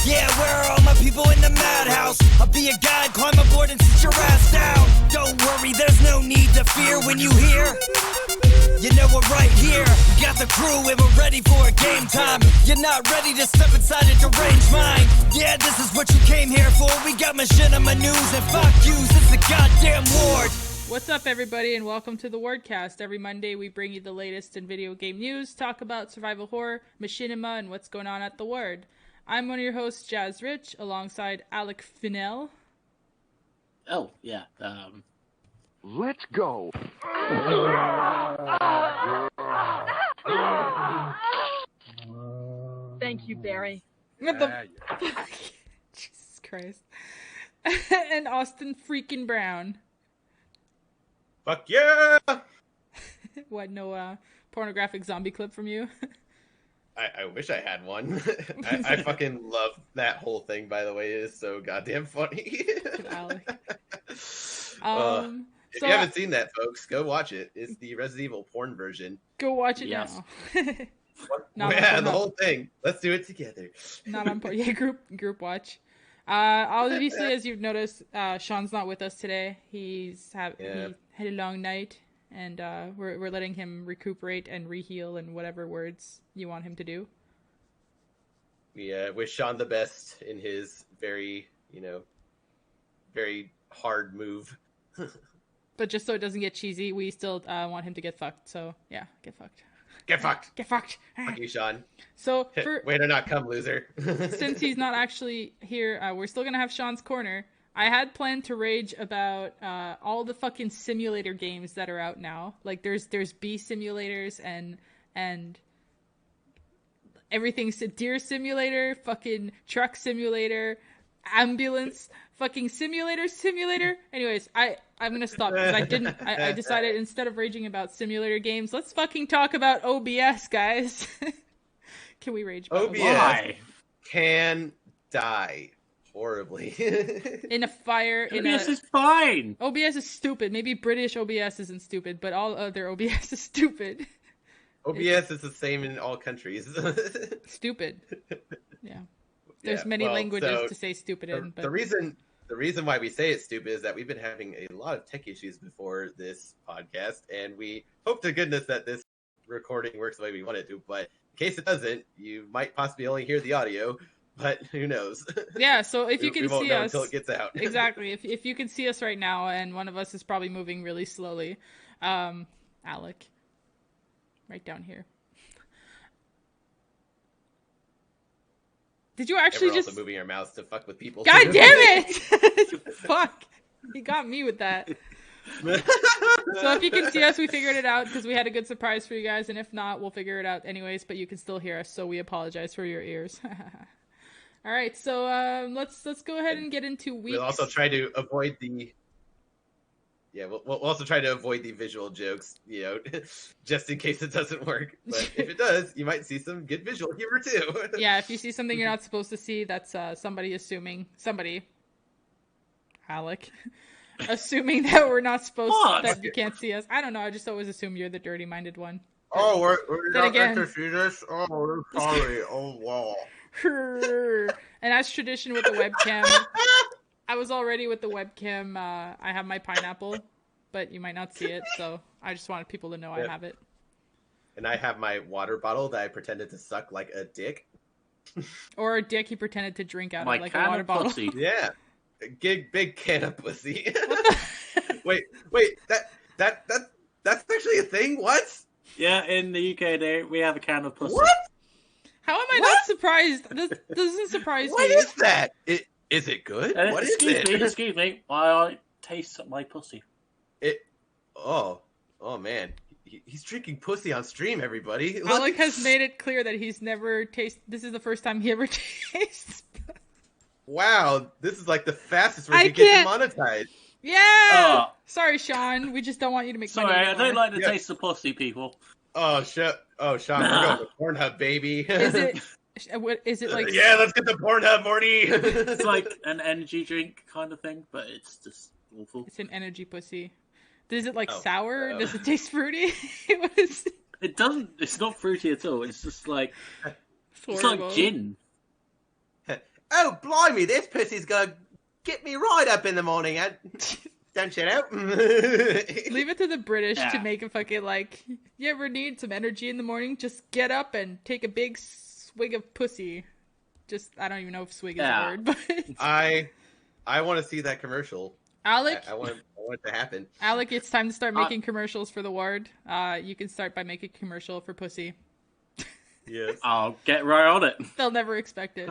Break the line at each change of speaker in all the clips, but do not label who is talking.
Yeah, where are all my people in the madhouse? I'll be a guide, climb aboard and sit your ass down. Don't worry, there's no need to fear when you hear. You know we're right here. We got the crew and we're ready for a game time. You're not ready to step inside a deranged mind. Yeah, this is what you came here for. We got machinima news and fuck yous. It's the goddamn ward.
What's up, everybody, and welcome to the Wardcast. Every Monday, we bring you the latest in video game news, talk about survival horror, machinima, and what's going on at the Ward. I'm one of your hosts, Jazz Rich, alongside Alec Funnell.
Oh, yeah.
Let's go.
Thank you, Barry.
What the fuck? Jesus Christ. And Austin freaking Brown.
Fuck yeah!
What, no pornographic zombie clip from you?
I wish I had one. I fucking love that whole thing, by the way. It is so goddamn funny.
Alec.
If you haven't seen that, folks, go watch it. It's the Resident Evil porn version.
Go watch it
Yes.
now.
Yeah, the whole thing. Let's do it together.
Not on porn. Yeah, group watch. Obviously, as you've noticed, Shaun's not with us today. He had a long night, and we're letting him recuperate and reheal and whatever words you want him to do.
We wish Shaun the best in his very hard move.
But just so it doesn't get cheesy, we still want him to get fucked. So yeah, get fucked.
Get fucked.
Get fucked.
Fuck you, Shaun.
So
way to not come, loser.
Since he's not actually here, we're still gonna have Shaun's Corner. I had planned to rage about all the fucking simulator games that are out now. Like there's bee simulators and everything's deer simulator, fucking truck simulator, ambulance, fucking simulator. Anyways, I'm gonna stop because I decided instead of raging about simulator games, let's fucking talk about OBS, guys. Can we rage about
OBS can die horribly.
in a fire.
OBS is fine.
OBS is stupid. Maybe British OBS isn't stupid, but all other OBS is stupid.
OBS is the same in all countries.
Stupid. Yeah. There's many languages to say stupid in. But...
The reason why we say it's stupid is that we've been having a lot of tech issues before this podcast, and we hope to goodness that this recording works the way we want it to. But in case it doesn't, you might possibly only hear the audio. But who knows?
Yeah, so if you can
we won't
see
know
us
until it gets out.
Exactly. If you can see us right now, and one of us is probably moving really slowly, Alec, right down here. Did you actually
we're
just
also moving our mouths to fuck with people?
God damn it! Fuck! He got me with that. So if you can see us, we figured it out because we had a good surprise for you guys, and if not, we'll figure it out anyways. But you can still hear us, so we apologize for your ears. All right, so let's go ahead and get into weeks.
We'll also try to avoid the. Yeah, we'll also try to avoid the visual jokes, just in case it doesn't work. But if it does, you might see some good visual humor too.
Yeah, if you see something you're not supposed to see, that's somebody, Alec, assuming that we're not supposed that you can't see us. I don't know. I just always assume you're the dirty-minded one.
Oh, we're not
again,
going to see this? Oh, we're sorry. Oh, wow.
And as tradition with the webcam, I was already with the webcam. I have my pineapple, but you might not see it, so I just wanted people to know I have it.
And I have my water bottle that I pretended to suck like a dick.
Or a dick he pretended to drink out
My
of, like a water bottle.
pussy.
Yeah. A big can of pussy. Wait, that's actually a thing? What?
Yeah, in the UK, we have a can of pussy.
What?
How am I not surprised? This doesn't surprise me.
What is that? Is it good? What is it?
Excuse me, I taste my pussy.
Oh man. He's drinking pussy on stream, everybody. Look.
Alec has made it clear that he's never tasted. This is the first time he ever tastes.
Wow, this is like the fastest way to get monetized.
Yeah. Sorry, Shaun. We just don't want you to make money.
Sorry, I don't like the taste of pussy, people.
Oh, Shaun, we're going to Pornhub, baby.
Is it like?
Yeah, let's get the Pornhub, Morty.
It's like an energy drink kind of thing, but it's just awful.
It's an energy pussy. Is it like sour? Does it taste fruity? What is it?
It doesn't. It's not fruity at all. It's just like it's like gin.
oh, blimey, this pussy's gonna get me right up in the morning. Don't you know?
Leave it to the British to
Yeah.
make a fucking like, you ever need some energy in the morning? Just get up and take a big swig of pussy. Just, I don't even know if swig is a
Yeah.
word, but
I want to see that commercial.
Alec,
I want it to happen.
Alec, it's time to start making commercials for the ward. You can start by making a commercial for pussy.
Yes.
I'll get right on it.
They'll never expect it.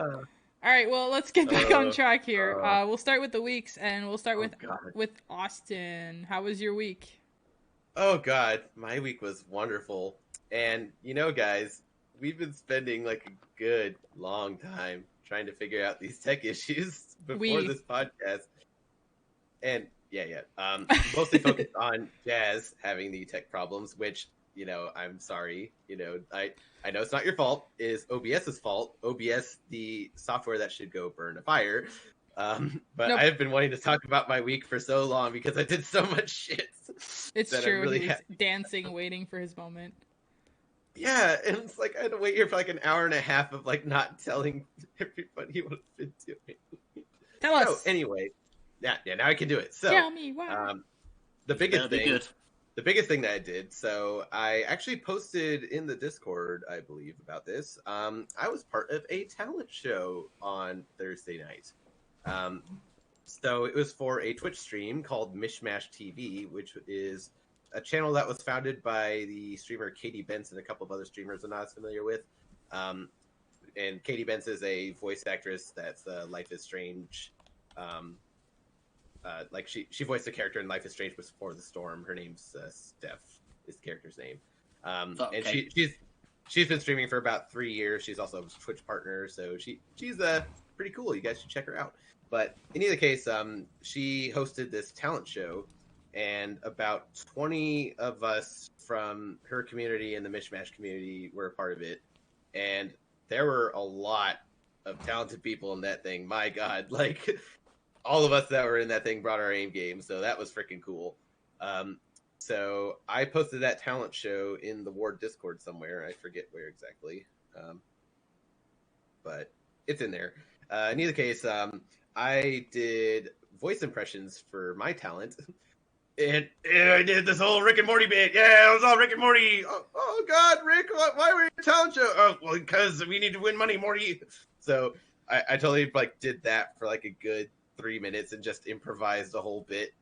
All right, well, let's get back on track here. We'll start with the weeks, and we'll start with Austin. How was your week?
Oh God, my week was wonderful. And you know, guys, we've been spending like a good long time trying to figure out these tech issues before this podcast. And mostly focused on Jazz having the tech problems, which, you know, I'm sorry. You know, I know it's not your fault. It is OBS's fault. OBS, the software that should go burn a fire. But
Nope.
I've been wanting to talk about my week for so long because I did so much shit.
It's
that I
true.
really
He's
had-
dancing, waiting for his moment.
Yeah, and it's like I had to wait here for like an hour and a half of like not telling everybody what I've been doing.
Tell us.
So anyway, yeah, now I can do it. So
Tell me why.
the biggest
That'll be
thing,
good.
the biggest thing that I did. So I actually posted in the Discord, I believe, about this. I was part of a talent show on Thursday night. So it was for a Twitch stream called Mishmash TV, which is a channel that was founded by the streamer Katie Bentz and a couple of other streamers I'm not as familiar with. And Katie Bentz is a voice actress that's Life is Strange. Like she voiced a character in Life is Strange Before the Storm. Her name's Steph, is the character's name. And she's been streaming for about 3 years. She's also a Twitch partner, so she's pretty cool. You guys should check her out. But in either case, she hosted this talent show, and about 20 of us from her community and the Mishmash community were a part of it. And there were a lot of talented people in that thing. My God, like all of us that were in that thing brought our aim game, so that was freaking cool. So I posted that talent show in the Ward Discord somewhere. I forget where exactly, but it's in there. In either case, I did voice impressions for my talent. And I did this whole Rick and Morty bit. Yeah, it was all Rick and Morty. Oh God, Rick, why were you a talent show? Oh, well, because we need to win money, Morty. So I totally like did that for like a good 3 minutes and just improvised a whole bit,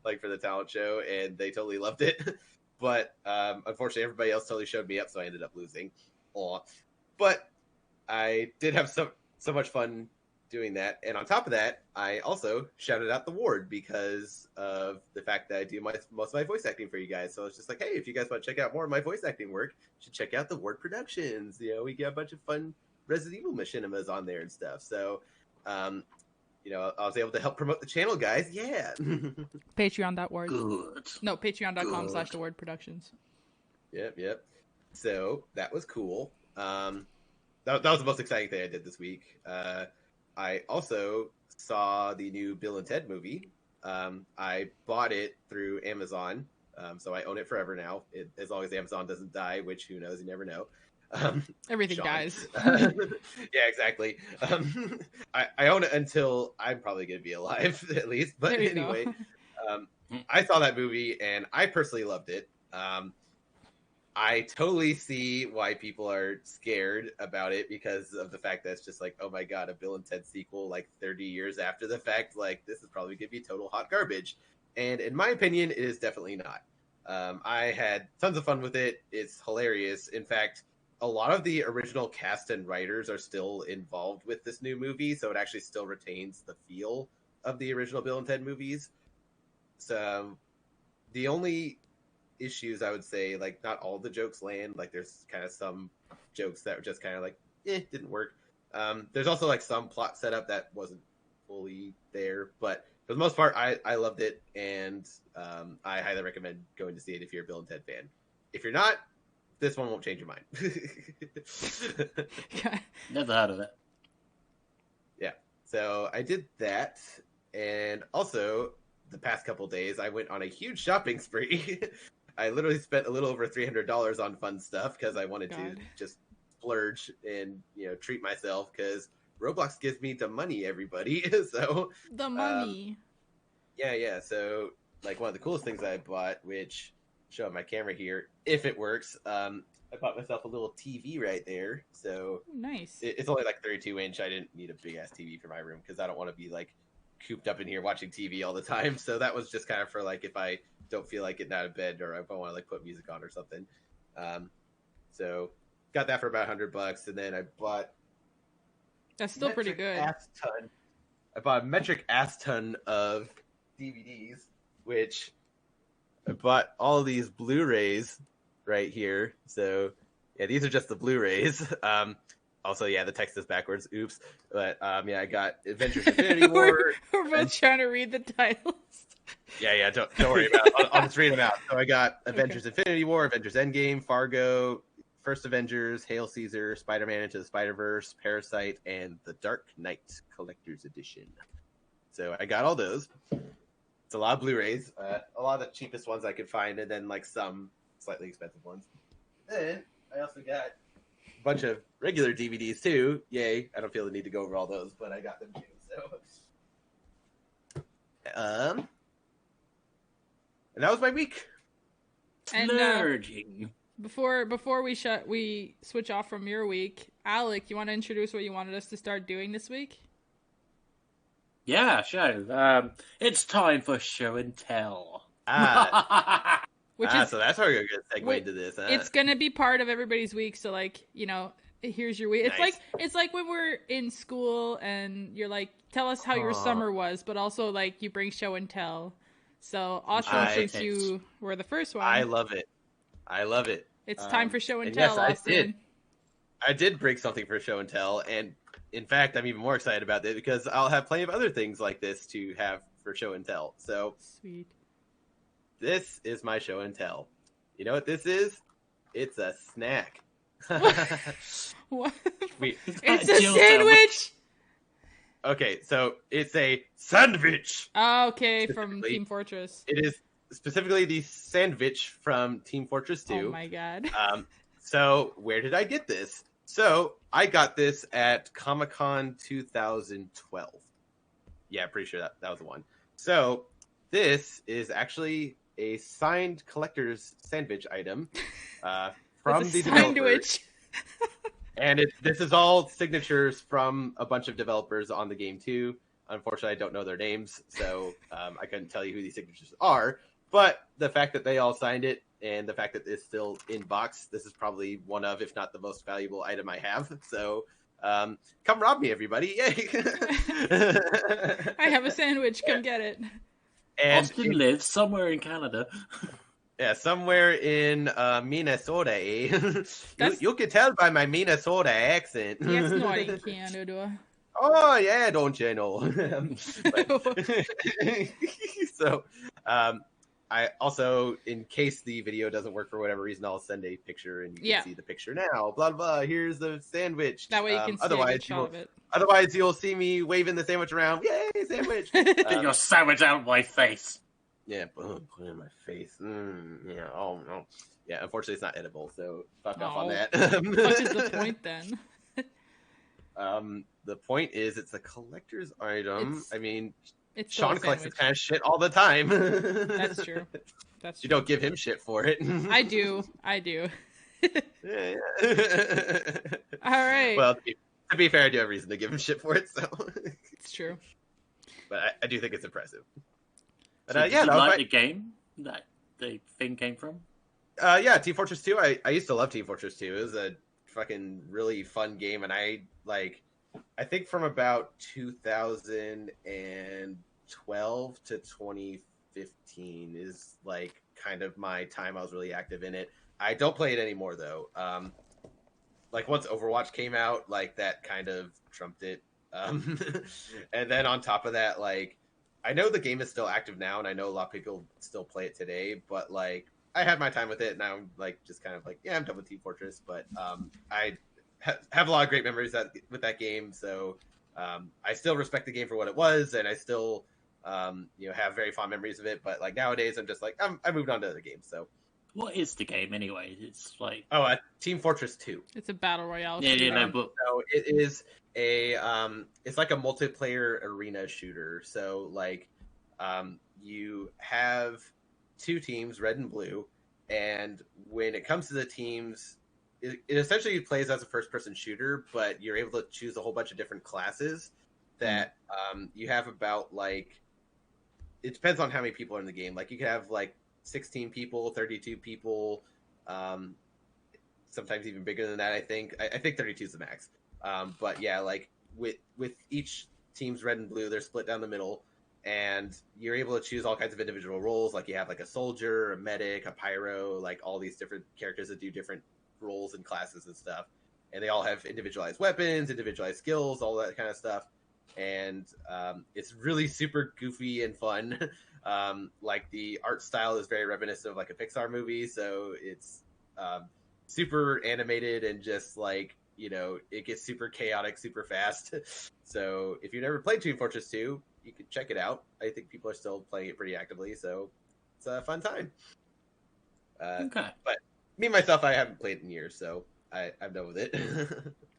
like for the talent show, and they totally loved it. But unfortunately, everybody else totally showed me up, so I ended up losing. Aw. But I did have so much fun doing that, and on top of that, I also shouted out the Ward because of the fact that I do most of my voice acting for you guys. So it's just like, hey, if you guys want to check out more of my voice acting work, you should check out the Ward Productions. You know, we get a bunch of fun Resident Evil machinimas on there and stuff. So, you know, I was able to help promote the channel, guys. Yeah.
Patreon.org.
Good.
No, patreon.com/theword productions.
Yep. So that was cool. That was the most exciting thing I did this week. I also saw the new Bill and Ted movie. I bought it through Amazon, so I own it forever now. As long as Amazon doesn't die, which who knows, you never know.
Everything
Shaun.
dies.
Yeah, exactly. I own it until I'm probably going to be alive, at least. But
There you
anyway,
go.
I saw that movie, and I personally loved it. I totally see why people are scared about it because of the fact that it's just like, oh my God, a Bill and Ted sequel like 30 years after the fact. Like, this is probably going to be total hot garbage. And in my opinion, it is definitely not. I had tons of fun with it. It's hilarious. In fact, a lot of the original cast and writers are still involved with this new movie, so it actually still retains the feel of the original Bill and Ted movies. So the only issues I would say, like, not all the jokes land. Like, there's kind of some jokes that were just kind of like, didn't work. There's also like some plot setup that wasn't fully there, but for the most part, I loved it, and I highly recommend going to see it if you're a Bill and Ted fan. If you're not, this one won't change your mind.
Never heard of it.
Yeah, so I did that, and also the past couple days I went on a huge shopping spree. I literally spent a little over $300 on fun stuff because I wanted to just splurge and, you know, treat myself, because Roblox gives me the money, everybody. So
The money.
yeah. So like one of the coolest things I bought, which show on my camera here, if it works, I bought myself a little TV right there. So
Nice.
it's only like 32 inch. I didn't need a big ass TV for my room because I don't want to be like cooped up in here watching TV all the time. So that was just kind of for like if I don't feel like getting out of bed or if I want to like put music on or something. So got that for about $100, and then I bought.
That's still pretty good.
I bought a metric ass ton of DVDs, which I bought all of these Blu-rays right here. So yeah, these are just the Blu-rays. Also, yeah, the text is backwards. Oops. But yeah, I got Avengers Infinity War.
We're both trying to read the titles.
Yeah. Don't worry about it. I'll just read them out. So I got Avengers Infinity War, Avengers Endgame, Fargo, First Avengers, Hail Caesar, Spider-Man Into the Spider-Verse, Parasite, and The Dark Knight Collector's Edition. So I got all those. It's a lot of Blu-rays, a lot of the cheapest ones I could find, and then like some slightly expensive ones. Then I also got a bunch of regular DVDs too. Yay! I don't feel the need to go over all those, but I got them too. So, and that was my week.
And
Splurging.
before we switch off from your week, Alec, you want to introduce what you wanted us to start doing this week?
Yeah, sure. It's time for show and tell.
Which is
So that's how we're gonna segue into this. Huh?
It's gonna be part of everybody's week. So like, here's your week.
Nice.
It's like when we're in school and you're like, tell us how your summer was, but also like you bring show and tell. So Austin, since you were the first one,
I love it.
It's time for show and
and
tell,
yes,
Austin.
I did bring something for show and tell, and in fact, I'm even more excited about it because I'll have plenty of other things like this to have for show and tell. So
Sweet.
this is my show and tell. You know what this is? It's a snack.
What?
Wait,
It's a sandwich.
okay, so it's a sandwich.
Oh, okay, from
Specifically,
Team Fortress.
It is specifically the sandwich from Team Fortress 2.
Oh my god.
So where did I get this? So I got this at Comic-Con 2012. Yeah, pretty sure that was the one. So this is actually a signed collector's sandwich item from the developers. And this is all signatures from a bunch of developers on the game too. Unfortunately, I don't know their names, so I couldn't tell you who these signatures are. But the fact that they all signed it and the fact that it's still in box, this is probably one of, if not the most valuable item I have. So come rob me, everybody. Yay!
I have a sandwich. Come get it.
And
Austin lives somewhere in Canada.
yeah, somewhere in Minnesota, eh? You can tell by my Minnesota accent.
Yes, not in Canada.
Oh, yeah, don't you know? So, I also, in case the video doesn't work for whatever reason, I'll send a picture and you can see the picture now. Blah, blah, here's the sandwich.
That way you can see a good shot of it.
Otherwise, you'll see me waving the sandwich around. Yay, sandwich!
Get your sandwich out of my face.
Yeah, boom, put it in my face. Yeah, oh no. Yeah, unfortunately, it's not edible, so fuck off on that.
What is the point then?
The point is, it's a collector's item.
It's
Shaun collects this kind of shit all the time.
That's true.
You don't give him shit for it.
I do.
Yeah.
All right.
Well, to be fair, I do have reason to give him shit for it, so
It's true.
But I do think it's impressive. But
So did
yeah,
you
that was
like the game that the thing came from?
yeah, Team Fortress 2. I used to love Team Fortress 2. It was a fucking really fun game, and I think from about 2012 to 2015 is like kind of my time I was really active in it. I don't play it anymore though. Like once Overwatch came out, like that kind of trumped it. And then on top of that, like I know the game is still active now, and I know a lot of people still play it today, but like I had my time with it, and now I'm like just kind of like, yeah, I'm done with Team Fortress, but I have a lot of great memories with that game, so I still respect the game for what it was, and I still have very fond memories of it. But like nowadays, I'm just like I moved on to other games. So
What is the game anyway? It's like
Team Fortress 2.
It's a battle royale.
but
So it is it's like a multiplayer arena shooter. So like you have two teams, red and blue, and when it comes to the teams, it essentially plays as a first-person shooter, but you're able to choose a whole bunch of different classes that you have about like, it depends on how many people are in the game. Like you could have like 16 people, 32 people, sometimes even bigger than that. I think 32 is the max. But yeah, like with each team's red and blue, they're split down the middle, and you're able to choose all kinds of individual roles. Like you have like a soldier, a medic, a pyro, like all these different characters that do different roles and classes and stuff. And they all have individualized weapons, individualized skills, all that kind of stuff. And it's really super goofy and fun. Like the art style is very reminiscent of like a Pixar movie, so it's super animated and just like, you know, it gets super chaotic super fast. So if you've never played Team Fortress 2, you can check it out. I think people are still playing it pretty actively, so it's a fun time.
Okay.
But me myself, I haven't played it in years, so I'm done with it.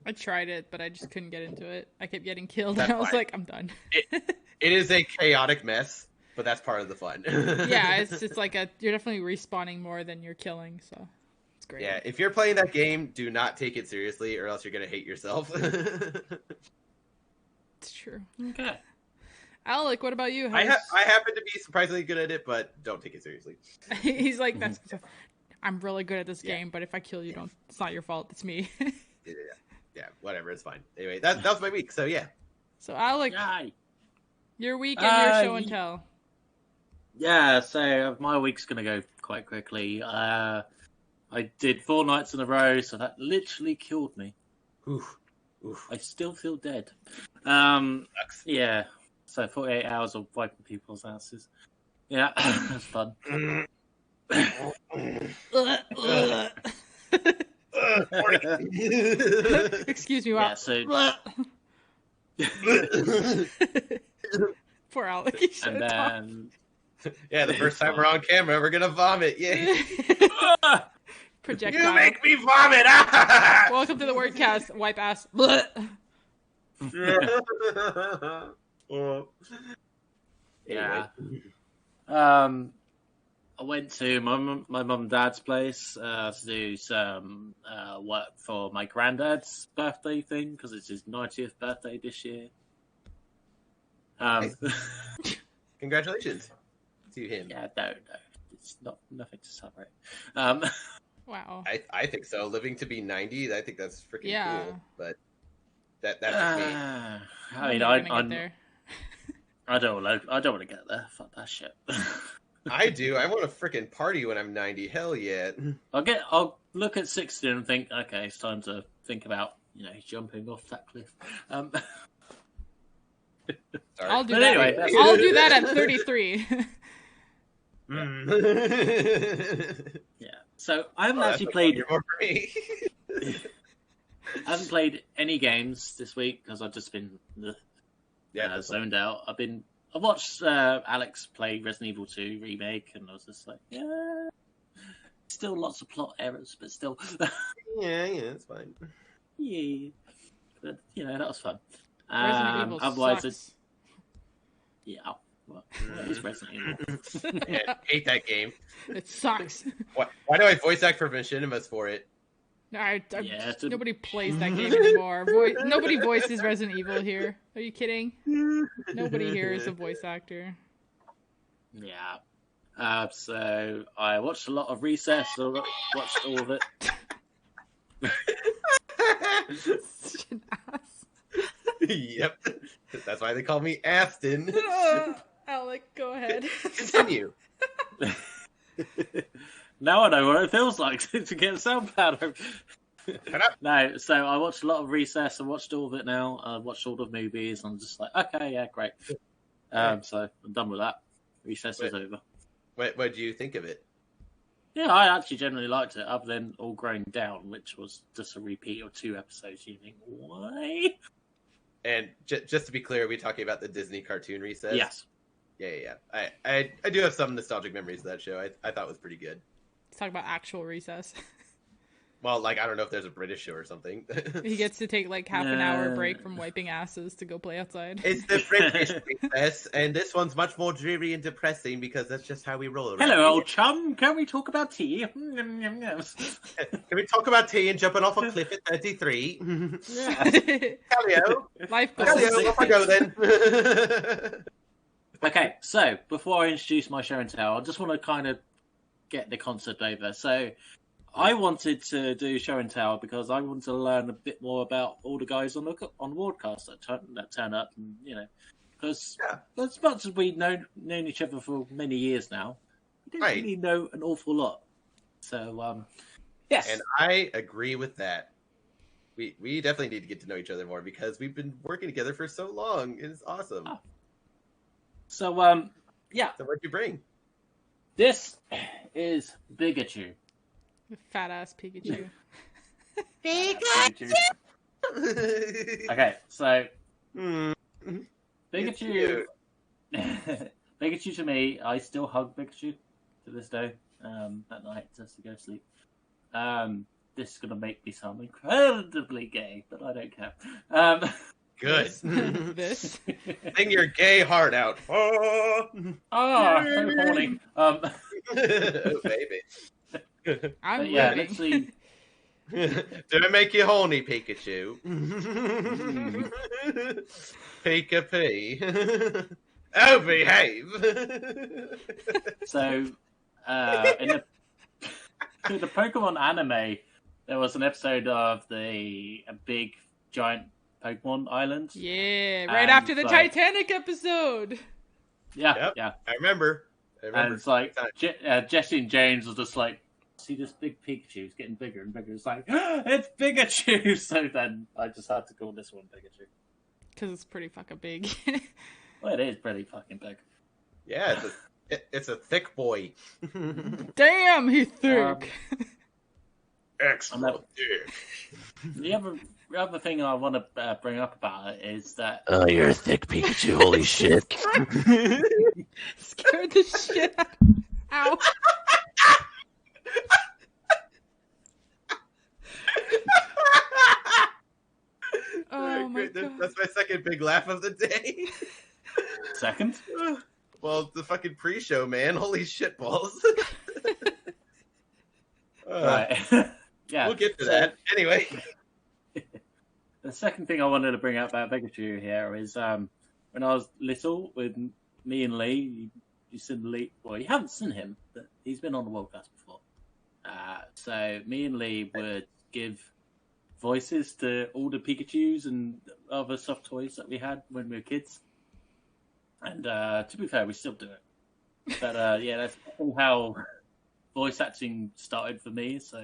I tried it, but I just couldn't get into it. I kept getting killed,
That's
and I was
fine.
like, I'm done.
It is a chaotic mess, but that's part of the fun.
Yeah, it's just like you're definitely respawning more than you're killing, so it's great.
Yeah, if you're playing that game, do not take it seriously, or else you're gonna hate yourself.
It's true.
Okay.
Alec, what about you?
I happen to be surprisingly good at it, but don't take it seriously.
He's like, I'm really good at this
Yeah.
game, but if I kill you, it's not your fault. It's me.
Yeah, whatever, it's fine. Anyway, that was my week. So yeah,
So Alec,
Yay.
your week and your show and
y-
tell.
Yeah, so my week's going to go quite quickly. I did 4 nights in a row, so that literally killed me.
oof.
I still feel dead.
Sucks.
Yeah, so 48 hours of wiping people's asses. Yeah, that's fun.
Excuse me,
Yeah,
wow.
so
Poor Alec. He should
and
have talked.
then
Yeah, the first time we're on camera, we're gonna vomit. Yay!
Projectile.
You make me vomit! Ah!
Welcome to the wordcast. Wipe ass.
yeah. I went to my mum and dad's place to do some work for my granddad's birthday thing because it's his 90th birthday this year.
Nice. Congratulations to him.
Yeah, no, it's nothing to celebrate.
Wow.
I think so. Living to be 90, I think that's freaking
Yeah.
cool. But that's just me.
I
I'm
mean,
never gonna get
I'm
there.
I don't want to get there. Fuck that shit.
I do. I want to freaking party when I'm 90. Hell yeah.
I'll look at 60 and think, okay, it's time to think about, jumping off that cliff.
Sorry.
I'll do
But
that.
anyway, that's-
I'll do that at 33.
Yeah. So I haven't
Oh,
actually
that's
played.
you're more for me.
I haven't played any games this week because I've just been
That's
zoned out. I watched Alex play Resident Evil 2 remake, and I was just like, yeah, still lots of plot errors, but still,
yeah, it's fine.
yeah. But that was fun.
Resident Evil
Otherwise,
sucks.
yeah. What is Resident Evil?
Yeah, hate that game.
It sucks.
Why do I voice act for Machinimas for it?
Yeah,
Nobody plays that game anymore. Nobody voices Resident Evil here. Are you kidding? Nobody here is a voice actor.
Yeah. So I watched a lot of Recess. I watched all of it.
Such an ass.
Yep. That's why they call me Aston.
Alec, go ahead.
Continue.
Now I know what it feels like to get sound powder. No, so I watched a lot of Recess. I watched all of it now. I watched all the movies. I'm just like, okay, yeah, great. So I'm done with that. Recess is over.
What do you think of it?
Yeah, I actually generally liked it, other than All Grown Down, which was just a repeat of 2 episodes. You think, why?
And just to be clear, are we talking about the Disney cartoon Recess?
Yes.
Yeah. I do have some nostalgic memories of that show. I thought it was pretty good.
Let's talk about actual Recess.
Well, like, I don't know if there's a British show or something.
He gets to take like half an hour break from wiping asses to go play outside.
It's the British recess, and this one's much more dreary and depressing because that's just how we roll around.
Hello, old chum. Can we talk about tea?
Can we talk about tea and jumping off a cliff at 33? Calio.
Life goals.
Calio, off I go then.
Okay, so before I introduce my show and tell, I just want to kind of get the concept over. So I wanted to do show and tell because I wanted to learn a bit more about all the guys on Wardcast that turn up, and because as much as we've known each other for many years now, we don't really know an awful lot. So yes,
and I agree with that. We definitely need to get to know each other more because we've been working together for so long. It's awesome.
Oh. So
So what'd you bring?
This is Pikachu.
Fat ass Pikachu.
Pikachu. Okay, so Pikachu. Pikachu to me, I still hug Pikachu to this day. At night just to go to sleep. This is gonna make me sound incredibly gay, but I don't care.
Good.
This.
Sing your gay heart out. Oh,
so horny.
oh baby.
I'm
yeah,
ready.
let's see.
Did I make you horny, Pikachu? Pika P. Oh, behave.
So, in the Pokemon anime, there was an episode of a big giant Pokemon island.
Yeah, right
And,
after the
like,
Titanic episode.
Yeah,
Yep.
yeah.
I remember.
And it's like Jesse and James was just like, see this big Pikachu, it's getting bigger and bigger. It's like, it's Pikachu. So then I just had to call this one Pikachu.
Because it's pretty fucking big.
Well, it is pretty fucking big.
Yeah, it's a thick boy.
Damn, he's thick.
Excellent.
The other thing I want to bring up about it is that
Oh, you're a thick Pikachu. Holy shit.
Scared the shit out. Ow. Oh my god.
That's my second big laugh of the day.
second.
Well, the fucking pre-show, man. Holy shit balls.
Right. Yeah.
We'll get to that. Anyway.
The second thing I wanted to bring up about Pikachu here is when I was little with me and Lee, you seen Lee, well, you haven't seen him, but he's been on the Worldcast before. So me and Lee would give voices to all the Pikachus and other soft toys that we had when we were kids. And to be fair, we still do it. But yeah, that's how voice acting started for me. So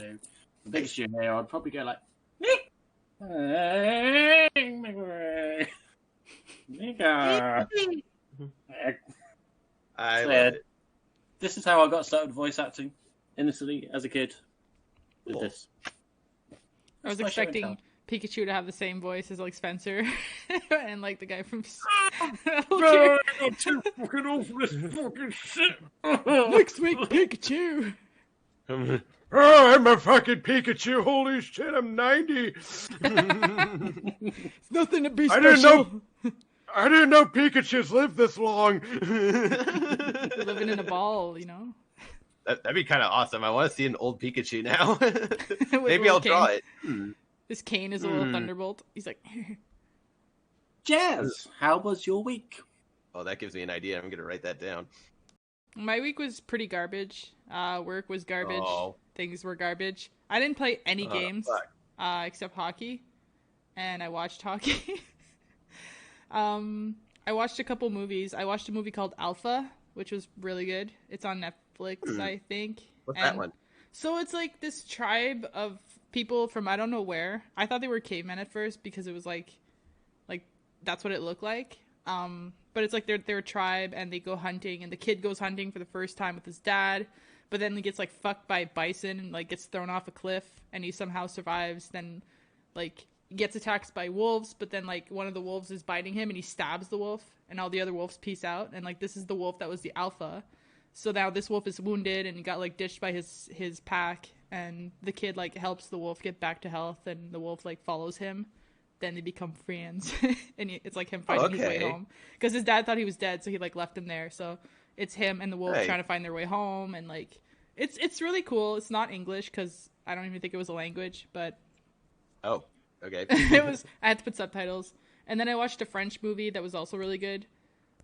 for Pikachu here, I'd probably go like, Nick!
I love it.
This is how I got started voice acting innocently as a kid. With
Cool.
this.
I was
That's my show and
expecting
tell.
Pikachu to have the same voice as like Spencer and like the guy from
No, I'm too fucking old for this fucking shit.
Next week, Pikachu.
Oh, I'm a fucking Pikachu. Holy shit, I'm 90.
It's nothing to be
I
special.
didn't know Pikachus lived this long.
Living in a ball, you know.
That'd be kind of awesome. I want to see an old Pikachu now.
With
Maybe
little
I'll draw
cane.
it.
This cane is a little thunderbolt. He's like,
Jazz, how was your week?
Oh, that gives me an idea. I'm going to write that down.
my week was pretty garbage. Work was garbage.
Oh.
Things were garbage. I didn't play any
Oh,
games
fuck.
Except hockey, and I watched hockey. I watched a couple movies. I watched a movie called Alpha, which was really good. It's on Netflix, I think.
What's that one?
So it's like this tribe of people from I don't know where. I thought they were cavemen at first because it was like that's what it looked like. But it's like they're a tribe and they go hunting, and the kid goes hunting for the first time with his dad, but then he gets like fucked by a bison and like gets thrown off a cliff, and he somehow survives. Then like he gets attacked by wolves, but then like one of the wolves is biting him and he stabs the wolf, and all the other wolves peace out, and like this is the wolf that was the alpha. So now this wolf is wounded and he got like ditched by his pack, and the kid like helps the wolf get back to health, and the wolf like follows him. Then they become friends, and it's like him finding his way home because his dad thought he was dead, so he like left him there. So it's him and the wolf trying to find their way home, and like it's really cool. It's not English because I don't even think it was a language, but
okay.
it was. I had to put subtitles, and then I watched a French movie that was also really good.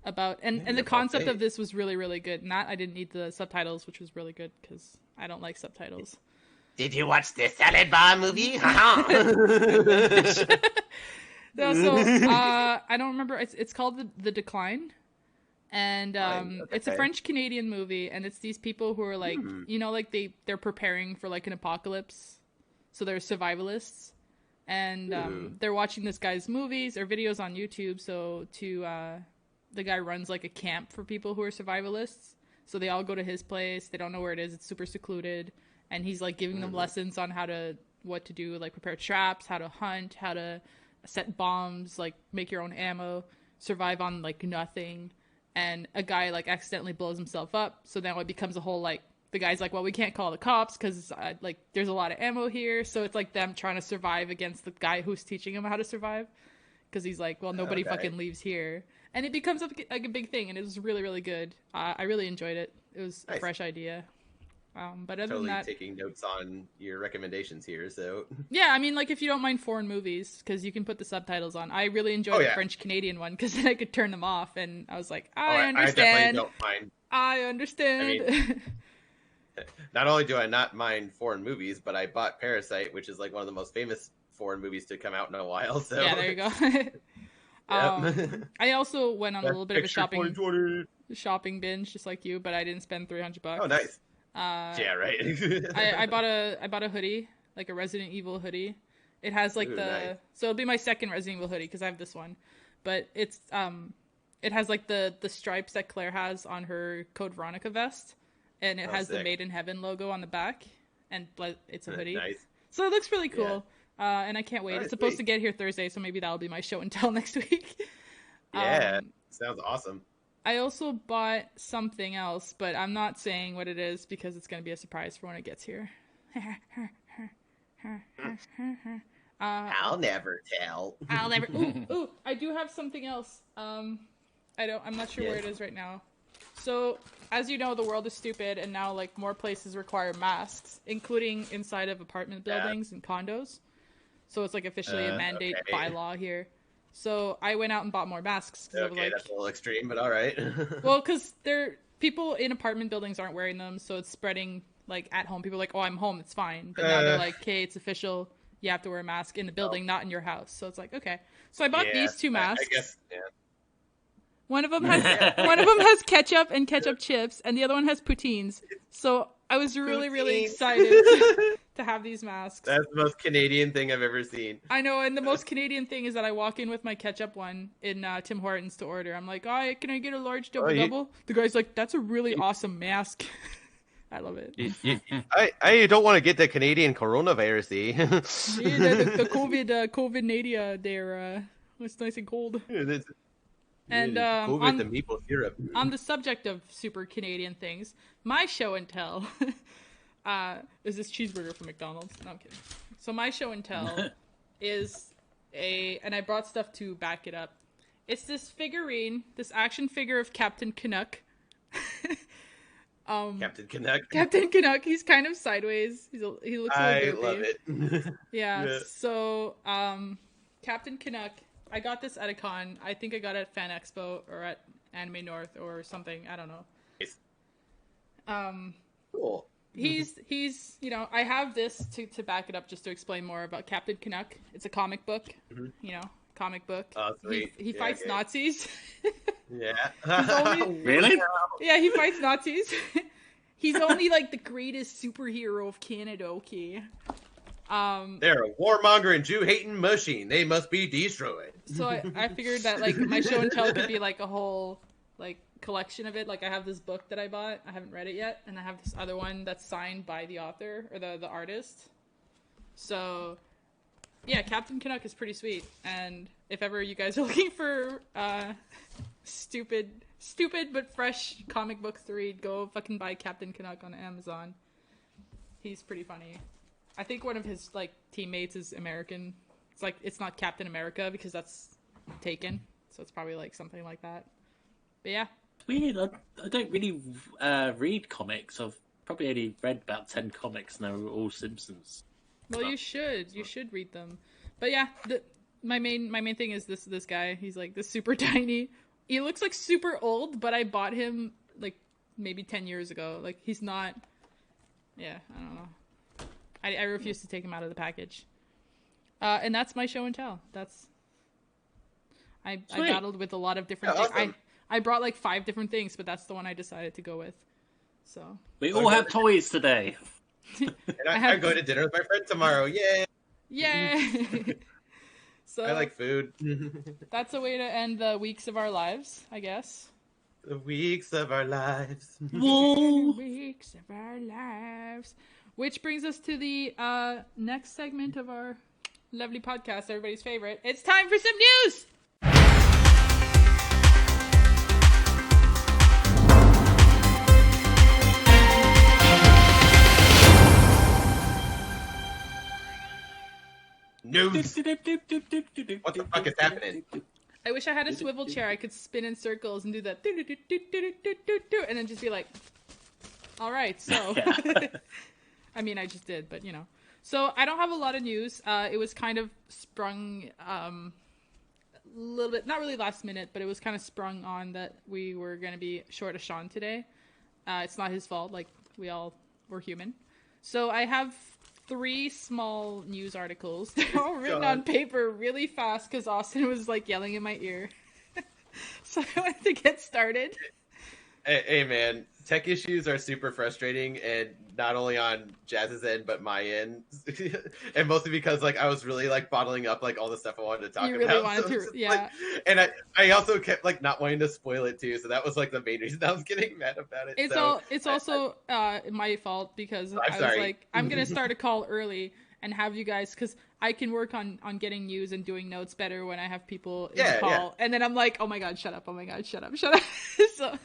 About and the concept of this was really, really good. Not I didn't need the subtitles, which was really good because I don't like subtitles.
Did you watch the salad bar movie?
No, so I don't remember. It's called the Decline, and it's a French Canadian movie, and it's these people who are like like they're preparing for like an apocalypse, so they're survivalists, and they're watching this guy's movies or videos on YouTube. So the guy runs like a camp for people who are survivalists. So they all go to his place. They don't know where it is. It's super secluded. And he's like giving them lessons on what to do, like prepare traps, how to hunt, how to set bombs, like make your own ammo, survive on like nothing. And a guy like accidentally blows himself up. So now it becomes a whole like, the guy's like, well, we can't call the cops because like there's a lot of ammo here. So it's like them trying to survive against the guy who's teaching them how to survive. Because he's like, well, nobody fucking leaves here. And it becomes like a big thing, and it was really, really good. I really enjoyed it. It was a fresh idea. But other than that,
taking notes on your recommendations here. So
yeah, I mean, like if you don't mind foreign movies, because you can put the subtitles on. I really enjoyed the French Canadian one because then I could turn them off, and I was like, I understand.
I definitely don't mind.
I understand.
I mean, not only do I not mind foreign movies, but I bought Parasite, which is like one of the most famous foreign movies to come out in a while. So
yeah, there you go. I also went on a little bit of a shopping binge, just like you, but I didn't spend $300.
Oh, nice. Yeah, right.
I bought a hoodie, like a Resident Evil hoodie. It has like nice. So it'll be my second Resident Evil hoodie because I have this one, but it's it has like the stripes that Claire has on her Code Veronica vest, and it has the Made in Heaven logo on the back, and it's a hoodie. Nice. So it looks really cool. Yeah. And I can't wait. It's supposed to get here Thursday, so maybe that'll be my show and tell next week.
Yeah, sounds awesome.
I also bought something else, but I'm not saying what it is because it's going to be a surprise for when it gets here.
I'll never tell.
I'll never. Ooh, I do have something else. I'm not sure where it is right now. So, as you know, the world is stupid, and now like more places require masks, including inside of apartment buildings and condos. So it's like officially a mandate bylaw here. So I went out and bought more masks. I was like,
that's a little extreme, but all right.
Well, because people in apartment buildings aren't wearing them, so it's spreading like at home. People are like, oh, I'm home, it's fine. But now they're like, okay, it's official. You have to wear a mask in the building, not in your house. So it's like, okay. So I bought these two masks. I guess, One of them has ketchup and ketchup chips, and the other one has poutines. So I was really, really excited to have these masks.
That's the most Canadian thing I've ever seen.
I know, and the most Canadian thing is that I walk in with my ketchup one in Tim Hortons to order. I'm like, can I get a large double? The guy's like, that's a really awesome mask. I love it.
I don't want to get the Canadian coronavirus.
Yeah, the COVID nadia there. It's nice and cold. And
COVID the maple syrup.
On the subject of super Canadian things, my show and tell is this cheeseburger from McDonald's. No, I'm kidding. So my show and tell is and I brought stuff to back it up. It's this figurine, this action figure of Captain Canuck.
Captain Canuck.
Captain Canuck. He's kind of sideways. He looks a little
I love it.
Yeah. So Captain Canuck. I got this at a con. I think I got it at Fan Expo or at Anime North or something. I don't know.
Cool.
He's I have this to back it up just to explain more about Captain Canuck. It's a comic book. Mm-hmm. Comic book.
Oh, sweet.
He fights Nazis.
Yeah.
Really?
Yeah, he fights Nazis. He's only like the greatest superhero of Canada, okay?
They're a warmonger and Jew-hating machine. They must be destroyed.
So I figured that like my show and tell could be like a whole like collection of it. Like I have this book that I bought. I haven't read it yet, and I have this other one that's signed by the author or the artist. So yeah, Captain Canuck is pretty sweet. And if ever you guys are looking for stupid but fresh comic books to read, go fucking buy Captain Canuck on Amazon. He's pretty funny. I think one of his like teammates is American. It's like it's not Captain America because that's taken, so it's probably like something like that. But yeah,
Weird. I don't really read comics. I've probably only read about 10 comics, and they're all Simpsons.
well you should read them. But yeah, my main thing is this guy. He's like this super tiny. He looks like super old, but I bought him like maybe 10 years ago. Like he's not. Yeah, I don't know. I refuse to take him out of the package. And that's my show and tell. I battled with a lot of different things.
Awesome.
I brought like 5 different things, but that's the one I decided to go with. So
We all have toys today.
And I'm going to dinner with my friend tomorrow. Yay!
yay! So
I like food.
that's a way to end the weeks of our lives, I guess.
The weeks of our lives.
Whoa!
Weeks of our lives. Which brings us to the next segment of our lovely podcast, everybody's favorite. It's time for some news!
News. What the fuck is happening?
I wish I had a swivel chair. I could spin in circles and do that, and then just be like, all right, so. I mean, I just did, but you know. So I don't have a lot of news. It was kind of sprung a little bit, not really last minute, but it was kind of sprung on that we were going to be short of Shaun today. It's not his fault. Like, we all were human. So I have 3 small news articles. They're all written on paper really fast because Austin was like yelling in my ear. So I wanted to get started.
Hey man, tech issues are super frustrating, and not only on Jazz's end but my end, and mostly because like I was really like bottling up like all the stuff I wanted to talk
You
about.
really wanted
So
to,
it's just,
yeah.
like- and I also kept like not wanting to spoil it too, so that was like the main reason I was getting mad about it.
It's also my fault because I was
sorry.
like, I'm gonna start a call early and have you guys, because I can work on getting news and doing notes better when I have people in the call.
Yeah.
And then I'm like, oh my god, shut up! Oh my god, shut up! So,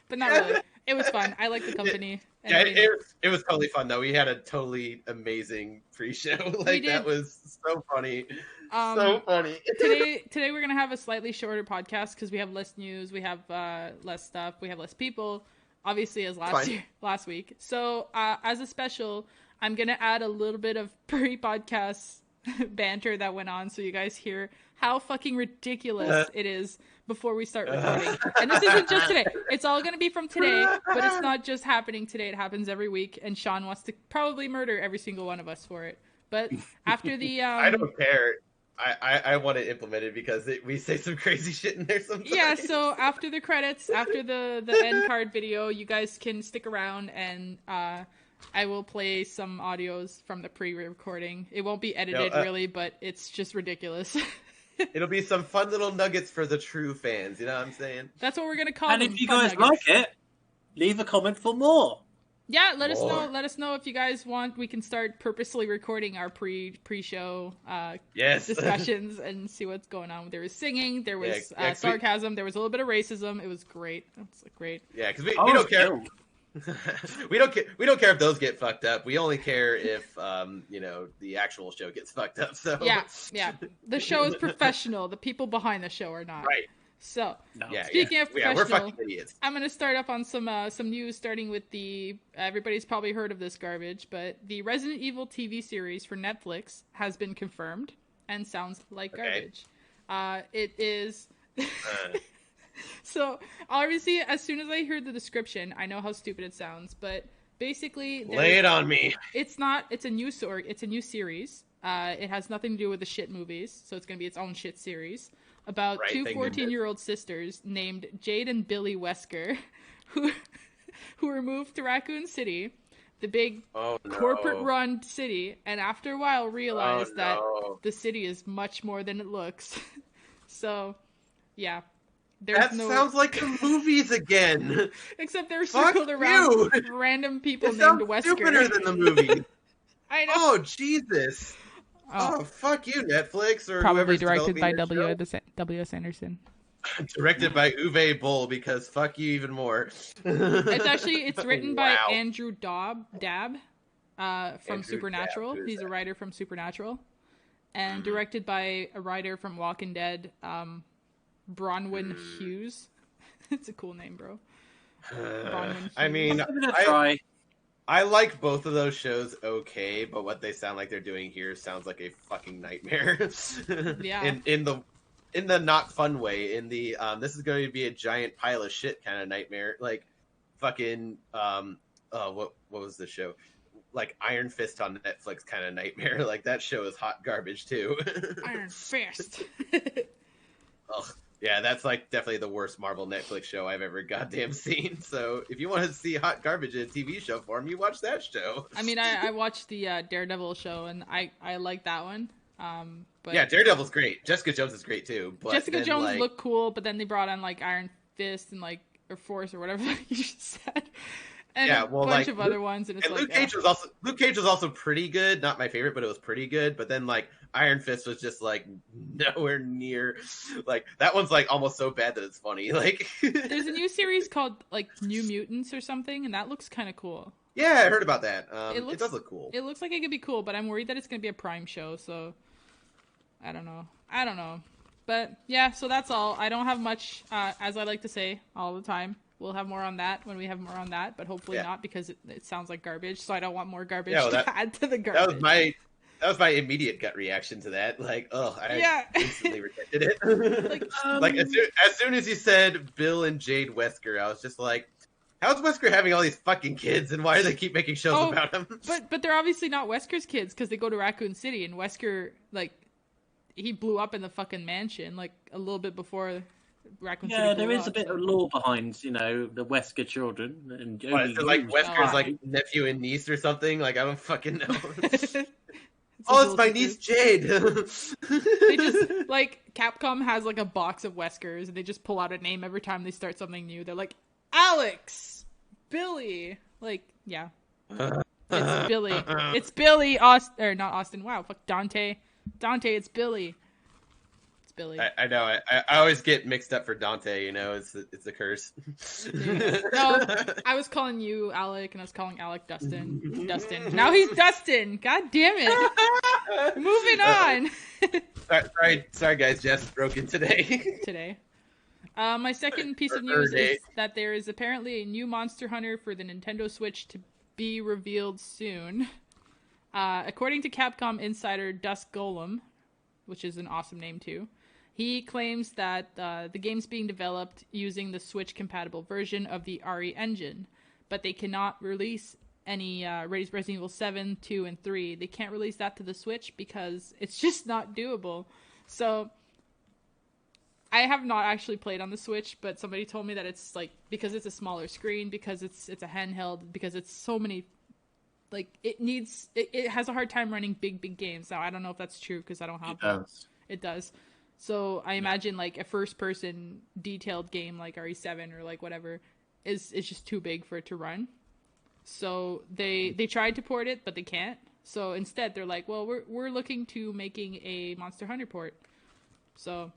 but not really. It was fun. I like the company. And
Yeah,
everything.
it was totally fun though. We had a totally amazing pre-show. Like
did.
that was so funny. So funny.
Today we're gonna have a slightly shorter podcast because we have less news, we have less stuff, we have less people, obviously, as last week. So as a special, I'm gonna add a little bit of pre-podcast banter that went on, so you guys hear how fucking ridiculous it is before we start recording. And this isn't just today. It's all gonna be from today, but it's not just happening today. It happens every week, and Shaun wants to probably murder every single one of us for it. But after the
I don't care. I want it implemented because we say some crazy shit in there sometimes.
yeah, so after the credits, after the end card video, you guys can stick around and I will play some audios from the pre-recording. It won't be edited really, but it's just ridiculous.
It'll be some fun little nuggets for the true fans. You know what I'm saying?
That's what we're gonna call
And
them.
if you
fun
guys
nuggets.
like it, leave a comment for more.
Yeah, let us know.
More.
Let us know if you guys want. We can start purposely recording our pre-show
Yes.
discussions and see what's going on. There was singing, there was
Yeah,
sarcasm, there was a little bit of racism. It was great. It's great.
Yeah, because we don't care. we don't care if those get fucked up. We only care if the actual show gets fucked up. So
Yeah. The show is professional. The people behind the show are not.
Right.
So,
No.
Yeah.
Speaking of
we're
professional,
fucking idiots.
I'm going to start up on some news, starting with the everybody's probably heard of this garbage, but the Resident Evil TV series for Netflix has been confirmed and sounds like garbage. It is. So obviously, as soon as I heard the description, I know how stupid it sounds, but basically,
Lay it on me.
it's not. It's a new It's a new series. It has nothing to do with the shit movies, so it's going to be its own shit series about
Right,
two
thank
14-year-old sisters named Jade and Billy Wesker, who were moved to Raccoon City, the big
Oh no.
corporate-run city, and after a while realized that
no.
the city is much more than it looks. So, yeah.
That sounds like the movies again.
Except they're
Fuck
circled around
you.
random people
It
named
sounds
Wesker.
stupider than the movie.
I know.
Oh Jesus. Oh, fuck you, Netflix, or
Probably
whoever's
directed by
developing this show.
W.S. Anderson.
Directed by Uwe Boll, because fuck you even more.
It's written by
Wow.
Andrew Dabb. from
Andrew
Supernatural.
Tapp,
He's a writer from Supernatural. And directed by a writer from Walking Dead, Bronwyn Hughes. It's a cool name, bro. Bronwyn Hughes.
I mean,
Give it a try.
I like both of those shows okay, but what they sound like they're doing here sounds like a fucking nightmare.
Yeah.
In the not fun way. In the this is going to be a giant pile of shit kind of nightmare. Like fucking what was the show? Like Iron Fist on Netflix kind of nightmare. Like that show is hot garbage too.
Iron Fist.
Ugh. Yeah, that's like definitely the worst Marvel Netflix show I've ever goddamn seen. So if you want to see hot garbage in a TV show form, you watch that show.
I mean, I watched the Daredevil show, and I like that one. But
Yeah, Daredevil's great. Jessica Jones is great too. But
Jessica
then,
Jones
like,
looked cool, but then they brought on like Iron Fist and like or Force or whatever you just said, and
Yeah,
a
well,
bunch
like,
of other ones. And it's
And
like,
Luke Cage was also pretty good. Not my favorite, but it was pretty good. But then like Iron Fist was just like nowhere near. Like that one's like almost so bad that it's funny. Like
there's a new series called like New Mutants or something, and that looks kind of cool.
yeah, I heard about that.
It
it does look cool.
It looks like it could be cool, but I'm worried that it's gonna be a Prime show. So I don't know. But yeah, so that's all. I don't have much, as I like to say all the time. We'll have more on that when we have more on that, but hopefully not because it sounds like garbage. So I don't want more garbage to add to the garbage.
That was my immediate gut reaction to that. Like, I instantly rejected it. like as soon as you said Bill and Jade Wesker, I was just like, how's Wesker having all these fucking kids, and why do they keep making shows about him?
But they're obviously not Wesker's kids because they go to Raccoon City, and Wesker he blew up in the fucking mansion like a little bit before Raccoon City.
Yeah, there is a bit of lore behind, the Wesker children. And
What, so like Wesker's like nephew and niece or something? Like I don't fucking know. It's my niece Jade.
They just like Capcom has like a box of Weskers, and they just pull out a name every time they start something new. They're like Alex, Billy, like yeah, it's Billy. It's Billy Austin or not Austin. Wow, fuck Dante, it's Billy. It's Billy.
I know. I always get mixed up for Dante. It's a curse.
No, I was calling you Alec, and I was calling Alec Dustin. Now he's Dustin. God damn it. Moving on.
Sorry, guys. Jeff's broken today.
My second piece of news is that there is apparently a new Monster Hunter for the Nintendo Switch to be revealed soon. According to Capcom insider Dusk Golem, which is an awesome name too, he claims that the game's being developed using the Switch-compatible version of the RE engine, but they cannot release any Resident Evil 7, 2, and 3. They can't release that to the Switch because it's just not doable. So I have not actually played on the Switch, but somebody told me that it's like because it's a smaller screen, because it's a handheld, because it's so many. Like it has a hard time running big games. Now I don't know if that's true because I don't have one. It does. So I imagine like a first person detailed game like RE7 or like whatever is just too big for it to run. So they tried to port it, but they can't. So instead they're like, well, we're looking to making a Monster Hunter port. So